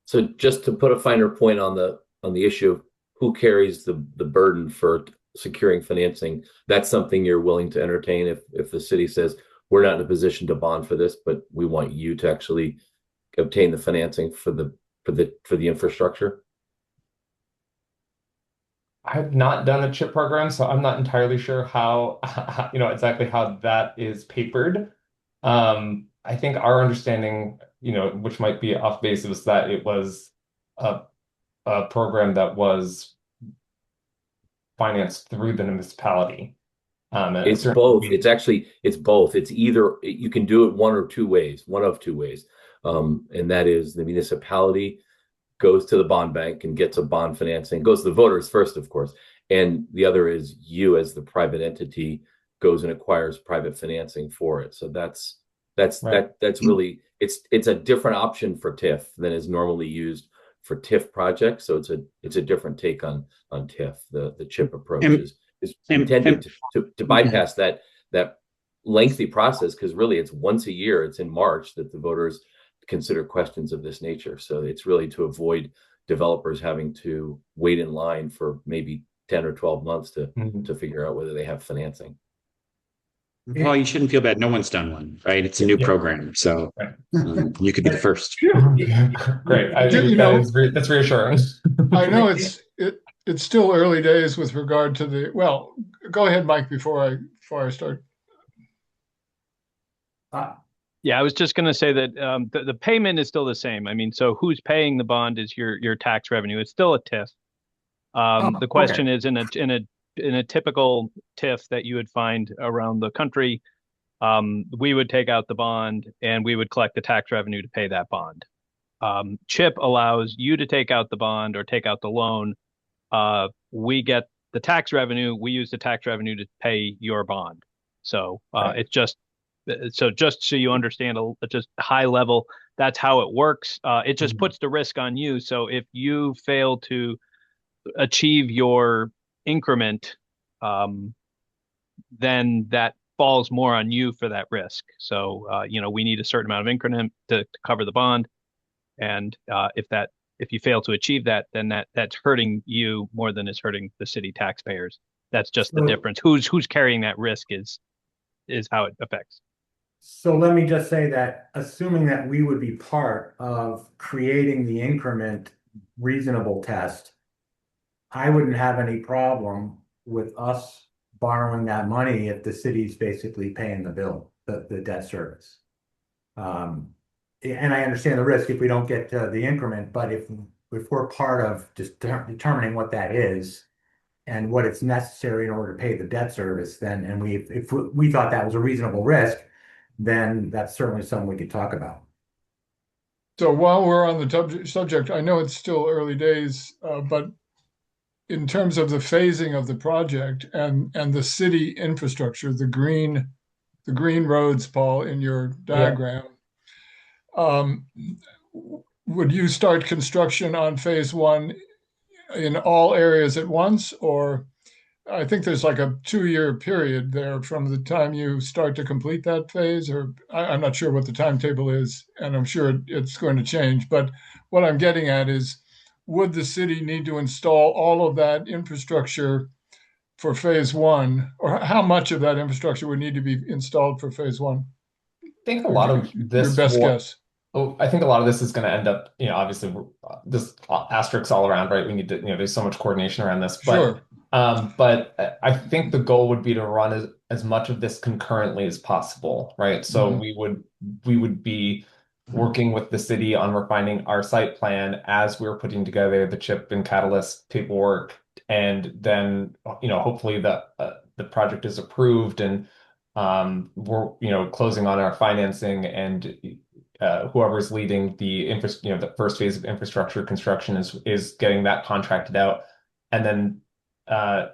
So just to put a finer point on the issue of who carries the burden for securing financing, that's something you're willing to entertain if the city says we're not in a position to bond for this, but we want you to actually obtain the financing for the infrastructure. I've not done a CHIP program, so I'm not entirely sure how exactly how that is papered. I think our understanding, which might be off base, was that it was a program that was financed through the municipality. It's both. It's both. It's either you can do it one of two ways, and that is the municipality goes to the bond bank and gets a bond financing, goes to the voters first, of course. And the other is you as the private entity goes and acquires private financing for it. So that's right. That's really, it's a different option for TIF than is normally used for TIF projects. So it's a different take on TIF. The CHIP approach is intended to bypass that lengthy process, because really it's once a year, it's in March that the voters consider questions of this nature. So it's really to avoid developers having to wait in line for maybe 10 or 12 months to figure out whether they have financing. Well, you shouldn't feel bad. No one's done one, right? It's a new program, so Right. you could be the first. Great. I think You know, that's reassuring. I know it's still early days with regard to the, well, go ahead, Mike, before I start. Yeah, I was just going to say that the payment is still the same. I mean, so who's paying the bond is your tax revenue. It's still a TIF. The question is in a typical TIF that you would find around the country, we would take out the bond and we would collect the tax revenue to pay that bond. CHIP allows you to take out the bond or take out the loan. We get the tax revenue. We use the tax revenue to pay your bond. So it's just so you understand just high level, that's how it works. It just puts the risk on you. So if you fail to achieve your increment, then that falls more on you for that risk. So we need a certain amount of increment to cover the bond, and if you fail to achieve that, then that's hurting you more than it's hurting the city taxpayers. That's just the difference. Who's carrying that risk is how it affects. So let me just say that assuming that we would be part of creating the increment reasonable test, I wouldn't have any problem with us borrowing that money if the city's basically paying the bill, the debt service. And I understand the risk if we don't get to the increment, but if we're part of just determining what that is and what it's necessary in order to pay the debt service, then if we thought that was a reasonable risk, then that's certainly something we could talk about. So while we're on the subject, I know it's still early days, but in terms of the phasing of the project and the city infrastructure, the green roads, Paul, in your diagram, would you start construction on phase one in all areas at once, or I think there's like a 2-year period there from the time you start to complete that phase, or I'm not sure what the timetable is, and I'm sure it's going to change. But what I'm getting at is, would the city need to install all of that infrastructure for phase one, or how much of that infrastructure would need to be installed for phase one? I think a lot of this, your best guess. I think a lot of this is going to end up, obviously, this asterisks all around, right? We need to, there's so much coordination around this, but Sure. But I think the goal would be to run as much of this concurrently as possible, right? So we would be working with the city on refining our site plan as we're putting together the chip and catalyst paperwork, and then hopefully the project is approved and we're closing on our financing, and whoever's leading the first phase of infrastructure construction is getting that contracted out, and then I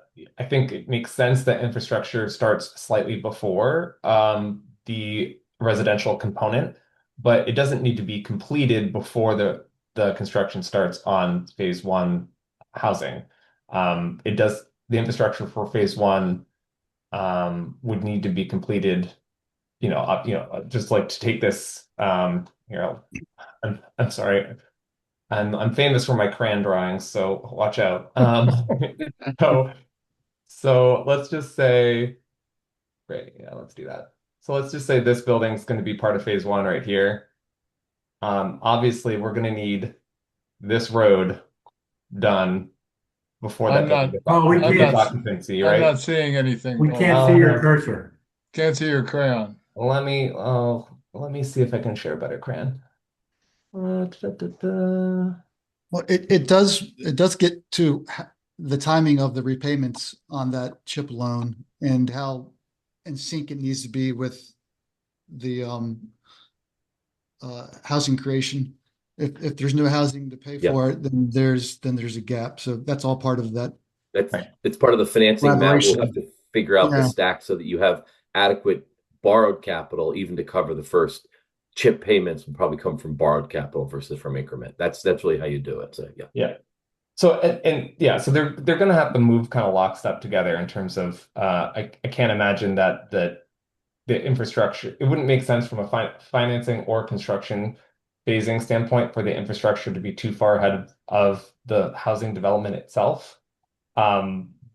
think it makes sense that infrastructure starts slightly before the residential component, but it doesn't need to be completed before the construction starts on phase one housing. The infrastructure for phase one would need to be completed, just like to take this, I'm sorry. I'm famous for my crayon drawings, so watch out. So let's just say, great, yeah, let's do that. So let's just say this building is going to be part of phase one right here. Obviously, we're going to need this road done before that building gets occupancy, right? I'm not seeing anything. We can't see your cursor. Can't see your crayon. Let me see if I can share a better crayon. Well, it does get to the timing of the repayments on that chip loan and how in sync it needs to be with the housing creation. If there's no housing to pay for it, then there's a gap. So that's all part of that. It's part of the financing map. We'll Collaboration. have to figure out the Yeah. stack so that you have adequate borrowed capital even to cover the first chip payments will probably come from borrowed capital versus from increment. That's really how you do it. So Yeah. So so they're going to have to move kind of lockstep together in terms of I can't imagine that the infrastructure, it wouldn't make sense from a financing or construction phasing standpoint for the infrastructure to be too far ahead of the housing development itself.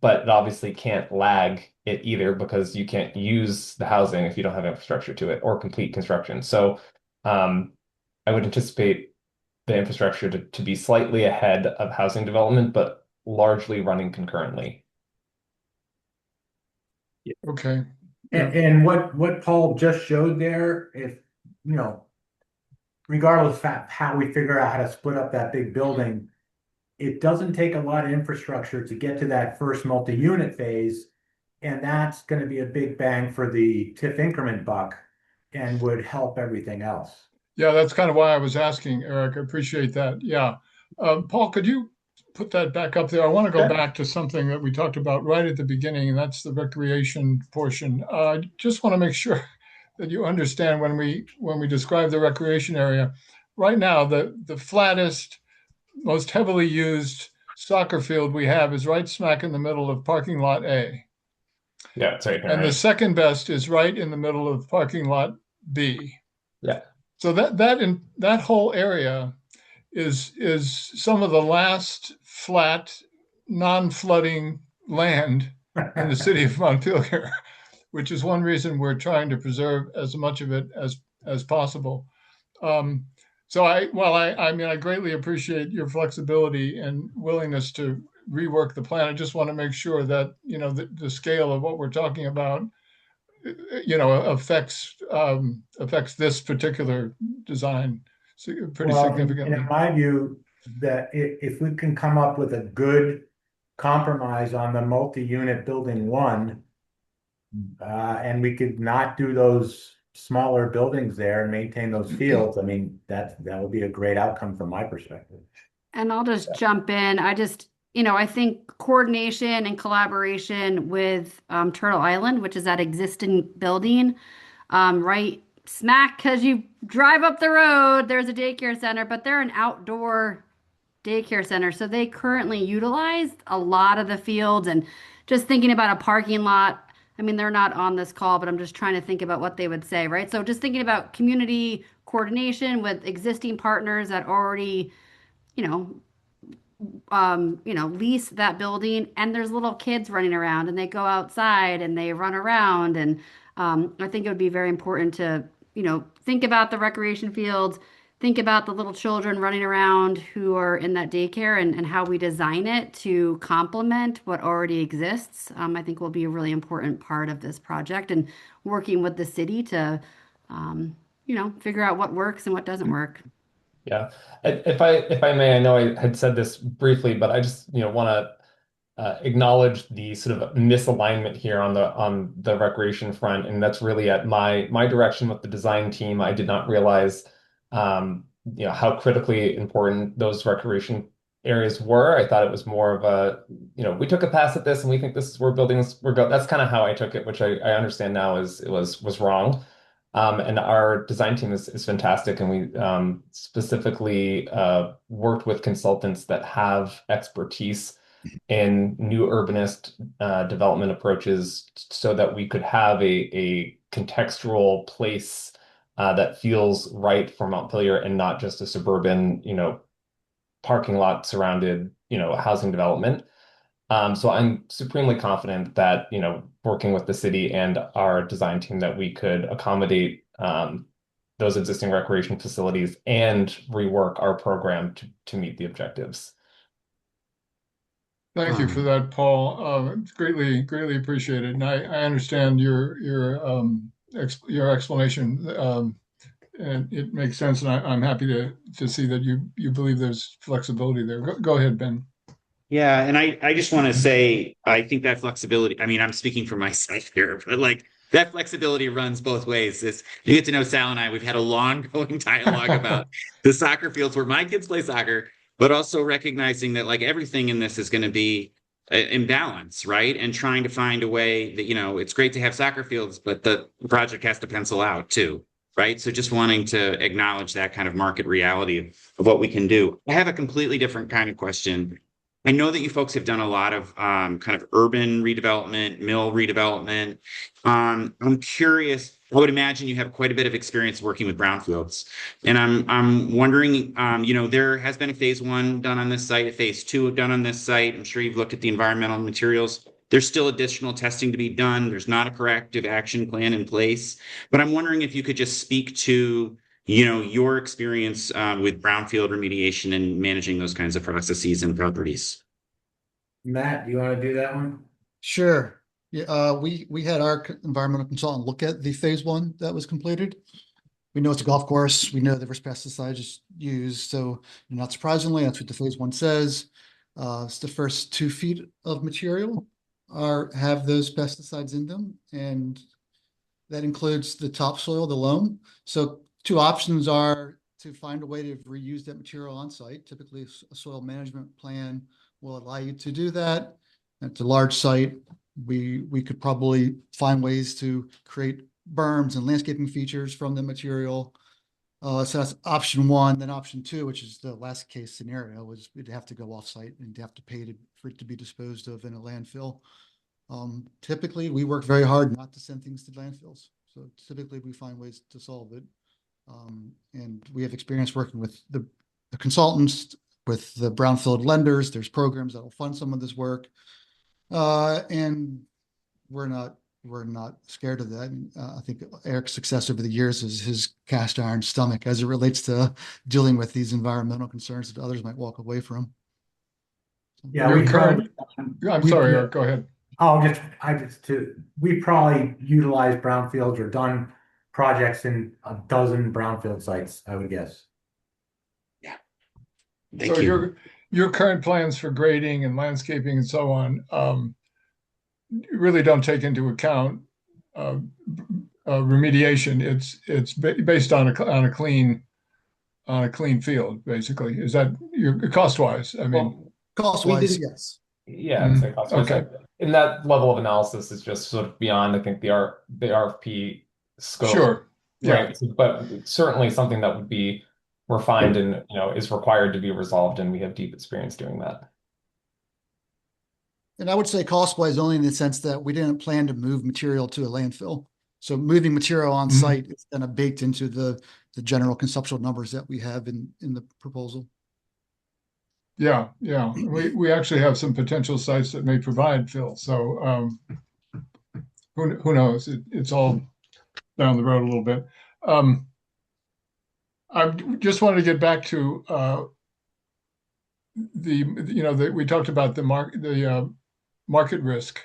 but it obviously can't lag it either because you can't use the housing if you don't have infrastructure to it or complete construction. So I would anticipate the infrastructure to be slightly ahead of housing development, but largely running concurrently. Okay. And what Paul just showed there, if, you know, regardless of how we figure out how to split up that big building, it doesn't take a lot of infrastructure to get to that first multi-unit phase. And that's going to be a big bang for the TIF increment buck and would help everything else. Yeah, that's kind of why I was asking, Eric. I appreciate that. Yeah. Paul, could you put that back up there? I want to go back to something that we talked about right at the beginning, and that's the recreation portion. I just want to make sure that you understand when we describe the recreation area. Right now, the flattest, most heavily used soccer field we have is right smack in the middle of parking lot A. Yeah, it's right here, And the right? second best is right in the middle of parking lot B. Yeah. So that whole area is some of the last flat, non-flooding land in the city of Montpelier, which is one reason we're trying to preserve as much of it as possible. So I mean, I greatly appreciate your flexibility and willingness to rework the plan. I just want to make sure that, you know, the scale of what we're talking about, you know, affects this particular design pretty significantly. In my view, that if we can come up with a good compromise on the multi-unit building one, and we could not do those smaller buildings there and maintain those fields, I mean, that would be a great outcome from my perspective. And I'll just jump in. I think coordination and collaboration with Turtle Island, which is that existing building, right smack because you drive up the road, there's a daycare center, but they're an outdoor daycare center. So they currently utilize a lot of the fields, and just thinking about a parking lot. I mean, they're not on this call, but I'm just trying to think about what they would say, right? So just thinking about community coordination with existing partners that already, you know, lease that building, and there's little kids running around and they go outside and they run around. And I think it would be very important to, think about the recreation fields, think about the little children running around who are in that daycare, and how we design it to complement what already exists. I think will be a really important part of this project, and working with the city to, figure out what works and what doesn't work. Yeah. If I may, I know I had said this briefly, but I just, want to acknowledge the sort of misalignment here on the recreation front, and that's really at my direction with the design team. I did not realize, how critically important those recreation areas were. I thought it was more of a, we took a pass at this and we think this is where buildings were going. That's kind of how I took it, which I understand now was wrong. And our design team is fantastic, and we specifically worked with consultants that have expertise in new urbanist development approaches, so that we could have a contextual place that feels right for Montpelier, and not just a suburban, parking lot surrounded, housing development. So I'm supremely confident that, working with the city and our design team, that we could accommodate those existing recreation facilities and rework our program to meet the objectives. Thank you for that, Paul. It's greatly appreciated, and I understand your explanation, and it makes sense. And I'm happy to see that you believe there's flexibility there. Go ahead, Ben. Yeah, and I just want to say, I think that flexibility, I mean, I'm speaking for myself here, but like that flexibility runs both ways. You get to know Sal and I, we've had a long going dialogue about the soccer fields where my kids play soccer, but also recognizing that like everything in this is going to be in balance, right? And trying to find a way that, it's great to have soccer fields, but the project has to pencil out too, right? So just wanting to acknowledge that kind of market reality of what we can do. I have a completely different kind of question. I know that you folks have done a lot of kind of urban redevelopment, mill redevelopment. I'm curious. I would imagine you have quite a bit of experience working with brownfields, and I'm wondering. There has been a phase 1 done on this site, a phase 2 done on this site. I'm sure you've looked at the environmental materials. There's still additional testing to be done. There's not a corrective action plan in place. But I'm wondering if you could just speak to, your experience with brownfield remediation and managing those kinds of processes and properties. Matt, do you want to do that one? Sure. Yeah, we had our environmental consultant look at the phase one that was completed. We know it's a golf course. We know there was pesticides used. So not surprisingly, that's what the phase one says. It's the first 2 feet of material have those pesticides in them. And that includes the topsoil, the loam. So 2 options are to find a way to reuse that material on site. Typically, a soil management plan will allow you to do that. It's a large site. We could probably find ways to create berms and landscaping features from the material. So that's option 1. Then option 2, which is the last case scenario, was we'd have to go offsite and have to pay for it to be disposed of in a landfill. Typically, we work very hard not to send things to landfills. So typically, we find ways to solve it. And we have experience working with the consultants, with the brownfield lenders. There's programs that will fund some of this work. And we're not scared of that. I think Eric's success over the years is his cast iron stomach as it relates to dealing with these environmental concerns that others might walk away from. Yeah, I'm sorry, Eric, go ahead. We probably utilize brownfields or done projects in a dozen brownfield sites, I would guess. Yeah. Thank you. Your current plans for grading and landscaping and so on really don't take into account remediation. It's based on a clean field, basically. Is that your cost-wise? I mean, cost-wise, yes. Yeah, it's cost-wise. Okay. And that level of analysis is just sort of beyond, I think, the RFP scope. Sure. Right. Yeah. But certainly something that would be refined and is required to be resolved, and we have deep experience doing that. And I would say cost-wise only in the sense that we didn't plan to move material to a landfill. So moving material on site is kind of baked into the general conceptual numbers that we have in the proposal. Yeah. We actually have some potential sites that may provide fill. So who knows? It's all down the road a little bit. I just wanted to get back to we talked about the market risk.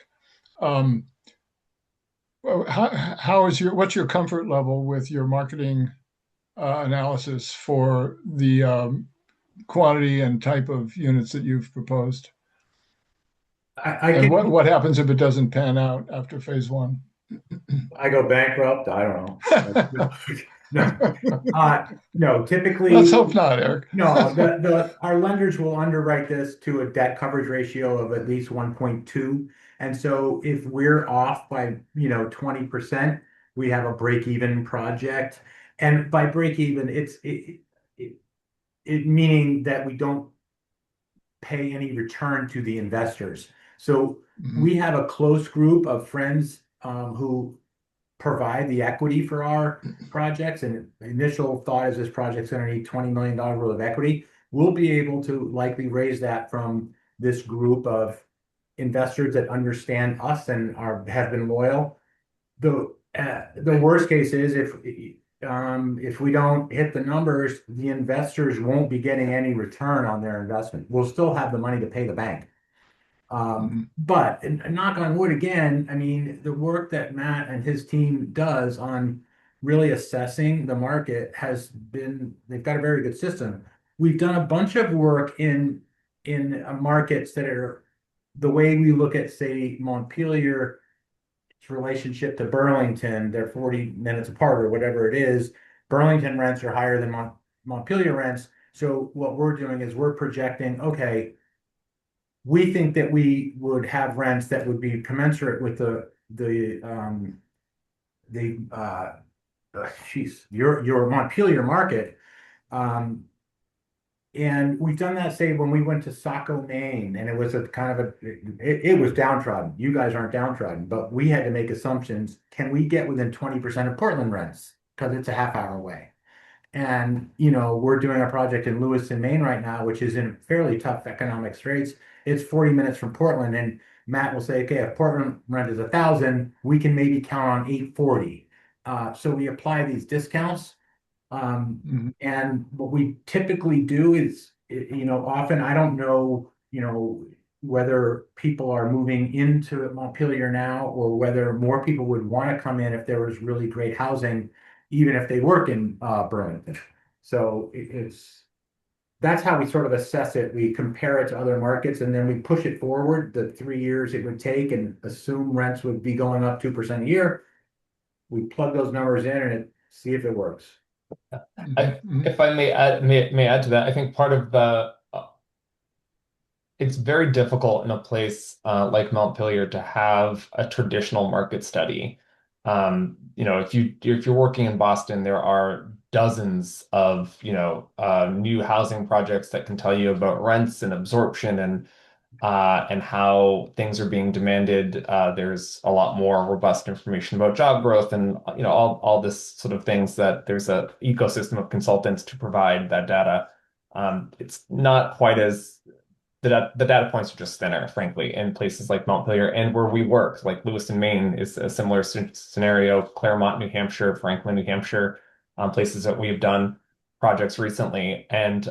What's your comfort level with your marketing analysis for the quantity and type of units that you've proposed? What happens if it doesn't pan out after phase one? I go bankrupt. I don't know. No, typically. Let's hope not, Eric. No, our lenders will underwrite this to a debt coverage ratio of at least 1.2. And so if we're off by 20%, we have a break-even project. And by break-even, it meaning that we don't pay any return to the investors. So we have a close group of friends who provide the equity for our projects. And initial thought is this project's going to need $20 million worth of equity. We'll be able to likely raise that from this group of investors that understand us and have been loyal. The worst case is if we don't hit the numbers, the investors won't be getting any return on their investment. We'll still have the money to pay the bank. But knock on wood again, I mean, the work that Matt and his team does on really assessing the market they've got a very good system. We've done a bunch of work in markets that are the way we look at, say, Montpelier's relationship to Burlington. They're 40 minutes apart or whatever it is. Burlington rents are higher than Montpelier rents. So what we're doing is we're projecting, okay, we think that we would have rents that would be commensurate with your Montpelier market. And we've done that, say, when we went to Saco, Maine, and it was it was downtrodden. You guys aren't downtrodden, but we had to make assumptions. Can we get within 20% of Portland rents? Because it's a half hour away. And, you know, we're doing a project in Lewiston, Maine right now, which is in fairly tough economic straits. It's 40 minutes from Portland. And Matt will say, okay, if Portland rent is 1,000, we can maybe count on 840. So we apply these discounts. And what we typically do is, you know, often I don't know, you know, whether people are moving into Montpelier now or whether more people would want to come in if there was really great housing, even if they work in Burlington. So that's how we sort of assess it. We compare it to other markets and then we push it forward the 3 years it would take and assume rents would be going up 2% a year. We plug those numbers in and see if it works. If I may add to that, I think part of the it's very difficult in a place like Montpelier to have a traditional market study. You know, if you're working in Boston, there are dozens of new housing projects that can tell you about rents and absorption and how things are being demanded. There's a lot more robust information about job growth and all this sort of things that there's a ecosystem of consultants to provide that data. It's not quite as the data points are just thinner, frankly, in places like Montpelier and where we work, like Lewiston, Maine is a similar scenario, Claremont, New Hampshire, Franklin, New Hampshire, places that we've done projects recently. And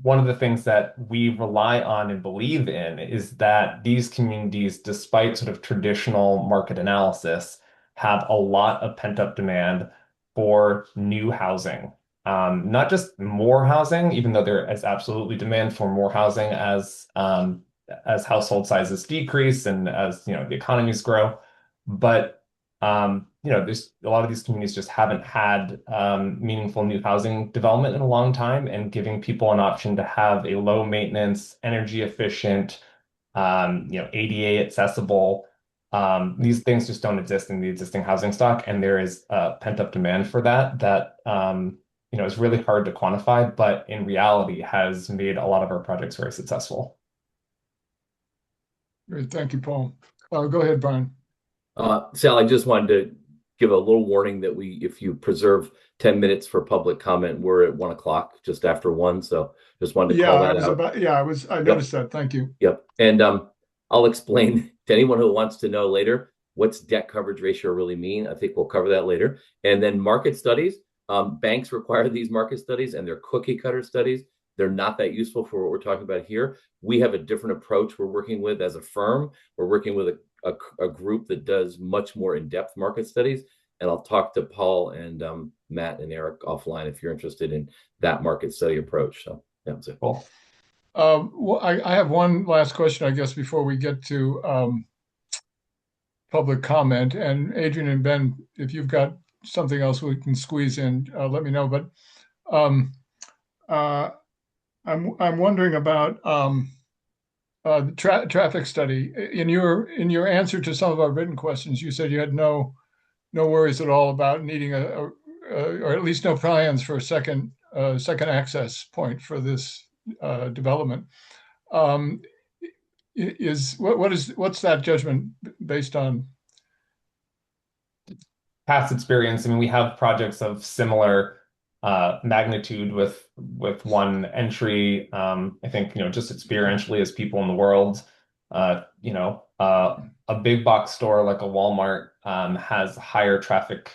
one of the things that we rely on and believe in is that these communities, despite sort of traditional market analysis, have a lot of pent-up demand for new housing. Not just more housing, even though there is absolutely demand for more housing as household sizes decrease and as the economies grow, but there's a lot of these communities just haven't had meaningful new housing development in a long time, and giving people an option to have a low maintenance, energy efficient, ADA accessible. These things just don't exist in the existing housing stock, and there is pent up demand for that is really hard to quantify, but in reality has made a lot of our projects very successful. Great, thank you, Paul. Go ahead, Brian. Sal, I just wanted to give a little warning that if you preserve 10 minutes for public comment, we're at 1 o'clock, just after 1. So just wanted to call that out. I noticed that. Thank you. Yep. And I'll explain to anyone who wants to know later, what's debt coverage ratio really mean? I think we'll cover that later. And then market studies. Banks require these market studies and they're cookie cutter studies. They're not that useful for what we're talking about here. We have a different approach we're working with as a firm. We're working with a group that does much more in-depth market studies. And I'll talk to Paul and Matt and Eric offline if you're interested in that market study approach. So that's it. Cool. Well, I have one last question, I guess, before we get to public comment. And Adrian and Ben, if you've got something else we can squeeze in, let me know. But I'm wondering about the traffic study. In your answer to some of our written questions, you said you had no worries at all about needing or at least no plans for a second access point for this development. What's that judgment based on? Past experience. I mean, we have projects of similar magnitude with one entry. I think just experientially as people in the world, a big box store like a Walmart has higher traffic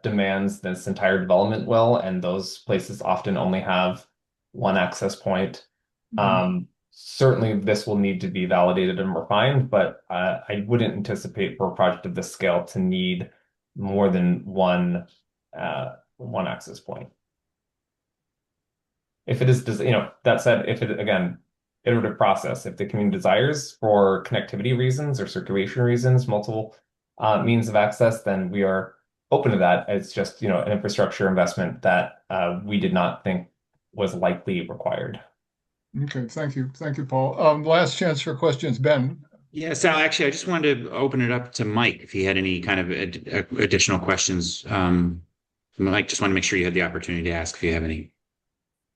demands than this entire development will, and those places often only have one access point. Certainly, this will need to be validated and refined, but I wouldn't anticipate for a project of this scale to need more than one access point. If it is, that said, if it, again, iterative process, if the community desires for connectivity reasons or circulation reasons, multiple means of access, then we are open to that. It's just, an infrastructure investment that we did not think was likely required. Okay, thank you. Thank you, Paul. Last chance for questions, Ben. Yeah, Sal, actually, I just wanted to open it up to Mike if he had any kind of additional questions. Mike, just want to make sure you had the opportunity to ask if you have any.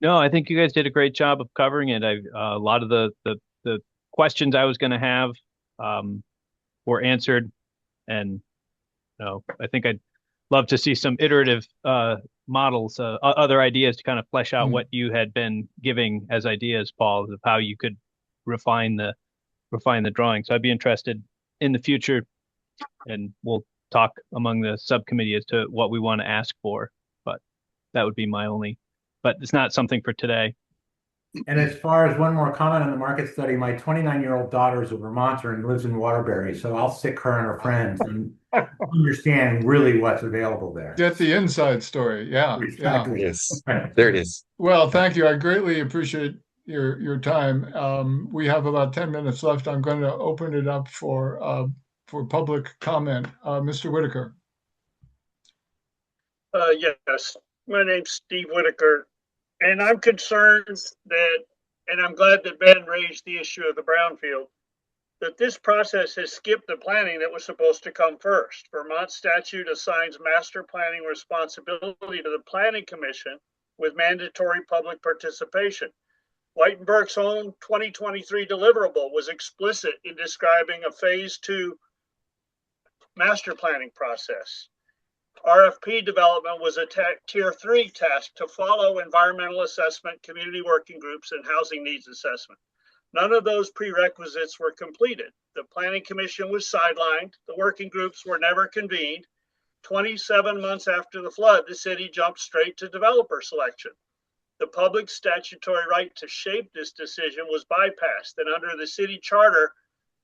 No, I think you guys did a great job of covering it. A lot of the questions I was going to have were answered, and I think love to see some iterative models, other ideas to kind of flesh out what you had been giving as ideas, Paul, of how you could refine the drawing. So I'd be interested in the future, and we'll talk among the subcommittee as to what we want to ask for. But that would be my only, but it's not something for today. And as far as one more comment on the market study, my 29-year-old daughter is a Vermonter and lives in Waterbury, so I'll stick her and her friends and understand really what's available there. Get the inside story. Yeah. Exactly. Yes, there it is. Well, thank you. I greatly appreciate your time. We have about 10 minutes left. I'm going to open it up for public comment. Mr. Whitaker. Yes, my name's Steve Whitaker, and I'm concerned that, and I'm glad that Ben raised the issue of the brownfield, that this process has skipped the planning that was supposed to come first. Vermont statute assigns master planning responsibility to the Planning Commission with mandatory public participation. Whitenburg's own 2023 deliverable was explicit in describing a phase 2 master planning process. RFP development was a tier 3 task to follow environmental assessment, community working groups, and housing needs assessment. None of those prerequisites were completed. The Planning Commission was sidelined. The working groups were never convened. 27 months after the flood, the city jumped straight to developer selection. The public statutory right to shape this decision was bypassed, and under the city charter,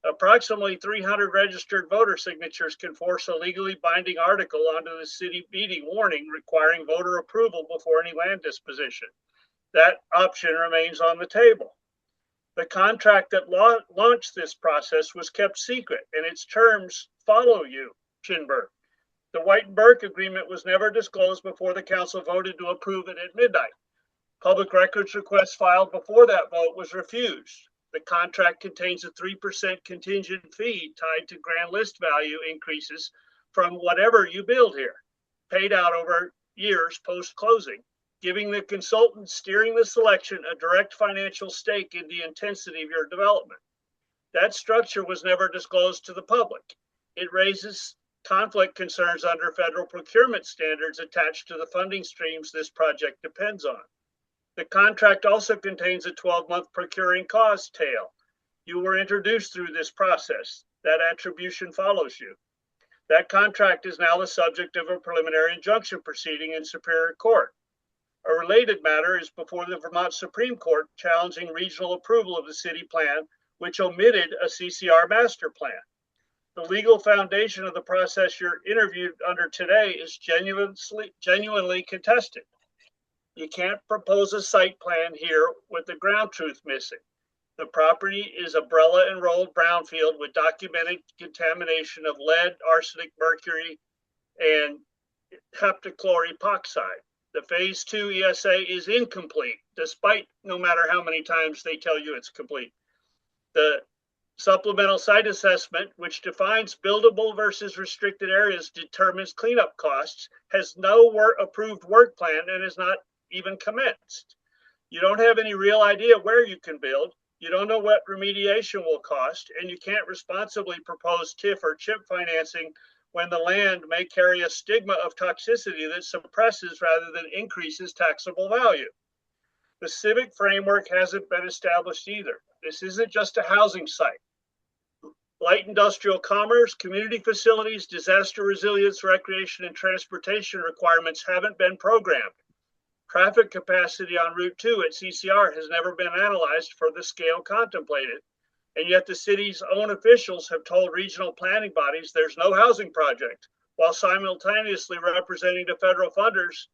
approximately 300 registered voter signatures can force a legally binding article onto the city meeting warning requiring voter approval before any land disposition. That option remains on the table. The contract that launched this process was kept secret, and its terms follow you, Chinburg. The Whitenburg agreement was never disclosed before the council voted to approve it at midnight. Public records request filed before that vote was refused. The contract contains a 3% contingent fee tied to grand list value increases from whatever you build here, paid out over years post-closing, giving the consultant steering the selection a direct financial stake in the intensity of your development. That structure was never disclosed to the public. It raises conflict concerns under federal procurement standards attached to the funding streams this project depends on. The contract also contains a 12-month procuring cost tail. You were introduced through this process. That attribution follows you. That contract is now the subject of a preliminary injunction proceeding in Superior Court. A related matter is before the Vermont Supreme Court challenging regional approval of the city plan, which omitted a CCR master plan. The legal foundation of the process you're interviewed under today is genuinely contested. You can't propose a site plan here with the ground truth missing. The property is umbrella enrolled brownfield with documented contamination of lead, arsenic, mercury, and heptachlor epoxide. The phase 2 ESA is incomplete, despite no matter how many times they tell you it's complete. The supplemental site assessment, which defines buildable versus restricted areas, determines cleanup costs, has no approved work plan, and is not even commenced. You don't have any real idea where you can build. You don't know what remediation will cost, and you can't responsibly propose TIF or CHIP financing when the land may carry a stigma of toxicity that suppresses rather than increases taxable value. The civic framework hasn't been established either. This isn't just a housing site. Light industrial commerce, community facilities, disaster resilience, recreation, and transportation requirements haven't been programmed. Traffic capacity on Route 2 at CCR has never been analyzed for the scale contemplated, and yet the city's own officials have told regional planning bodies there's no housing project, while simultaneously representing to federal funders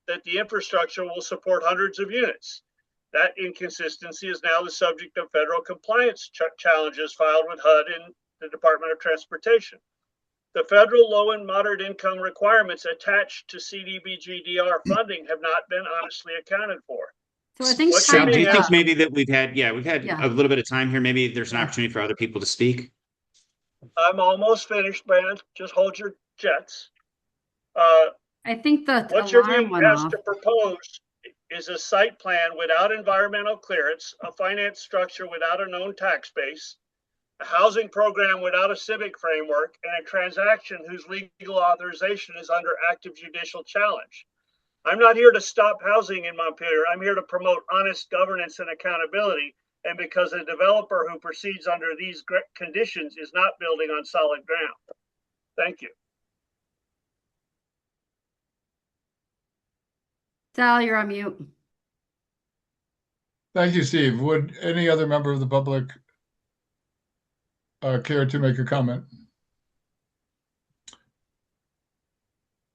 that the infrastructure will support hundreds of units. That inconsistency is now the subject of federal compliance challenges filed with HUD and the Department of Transportation. The federal low and moderate income requirements attached to CDBG-DR funding have not been honestly accounted for. So I think Sal, do you think of, maybe that we've had a little bit of time here? Maybe there's an opportunity for other people to speak. I'm almost finished, Brandon. Just hold your jets. I think the What you're alarm being went asked off. to propose is a site plan without environmental clearance, a finance structure without a known tax base, a housing program without a civic framework, and a transaction whose legal authorization is under active judicial challenge. I'm not here to stop housing in Montpelier. I'm here to promote honest governance and accountability. And because a developer who proceeds under these conditions is not building on solid ground. Thank you. Sal, you're on mute. Thank you, Steve. Would any other member of the public care to make a comment?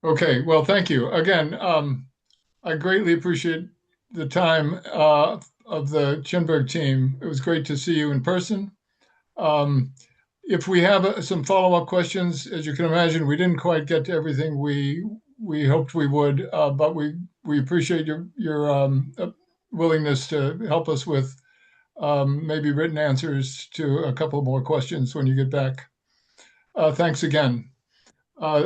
Okay, well, thank you. Again, I greatly appreciate the time of the Chinburg team. It was great to see you in person. If we have some follow-up questions, as you can imagine, we didn't quite get to everything we hoped we would, but we appreciate your willingness to help us with maybe written answers to a couple more questions when you get back. Thanks again.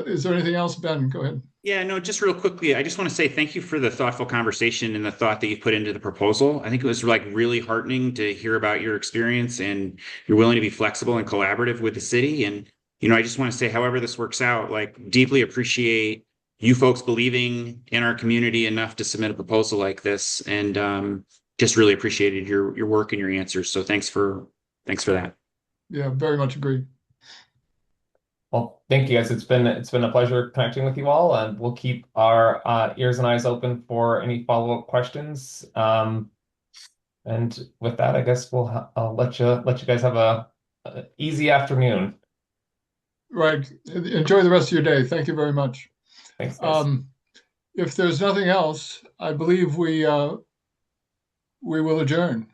Is there anything else, Ben? Go ahead. Yeah, no, just real quickly, I just want to say thank you for the thoughtful conversation and the thought that you put into the proposal. I think it was like really heartening to hear about your experience, and you're willing to be flexible and collaborative with the city. And, I just want to say, however this works out, like, deeply appreciate you folks believing in our community enough to submit a proposal like this, and just really appreciated your work and your answers. So thanks for that. Yeah, very much agree. Well, thank you guys. It's been a pleasure connecting with you all, and we'll keep our ears and eyes open for any follow-up questions. And with that, I guess I'll let you guys have a easy afternoon. Right. Enjoy the rest of your day. Thank you very much. Thanks, guys. If there's nothing else, I believe we will adjourn.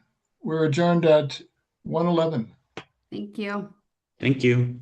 We're adjourned at 1:11. Thank you. Thank you.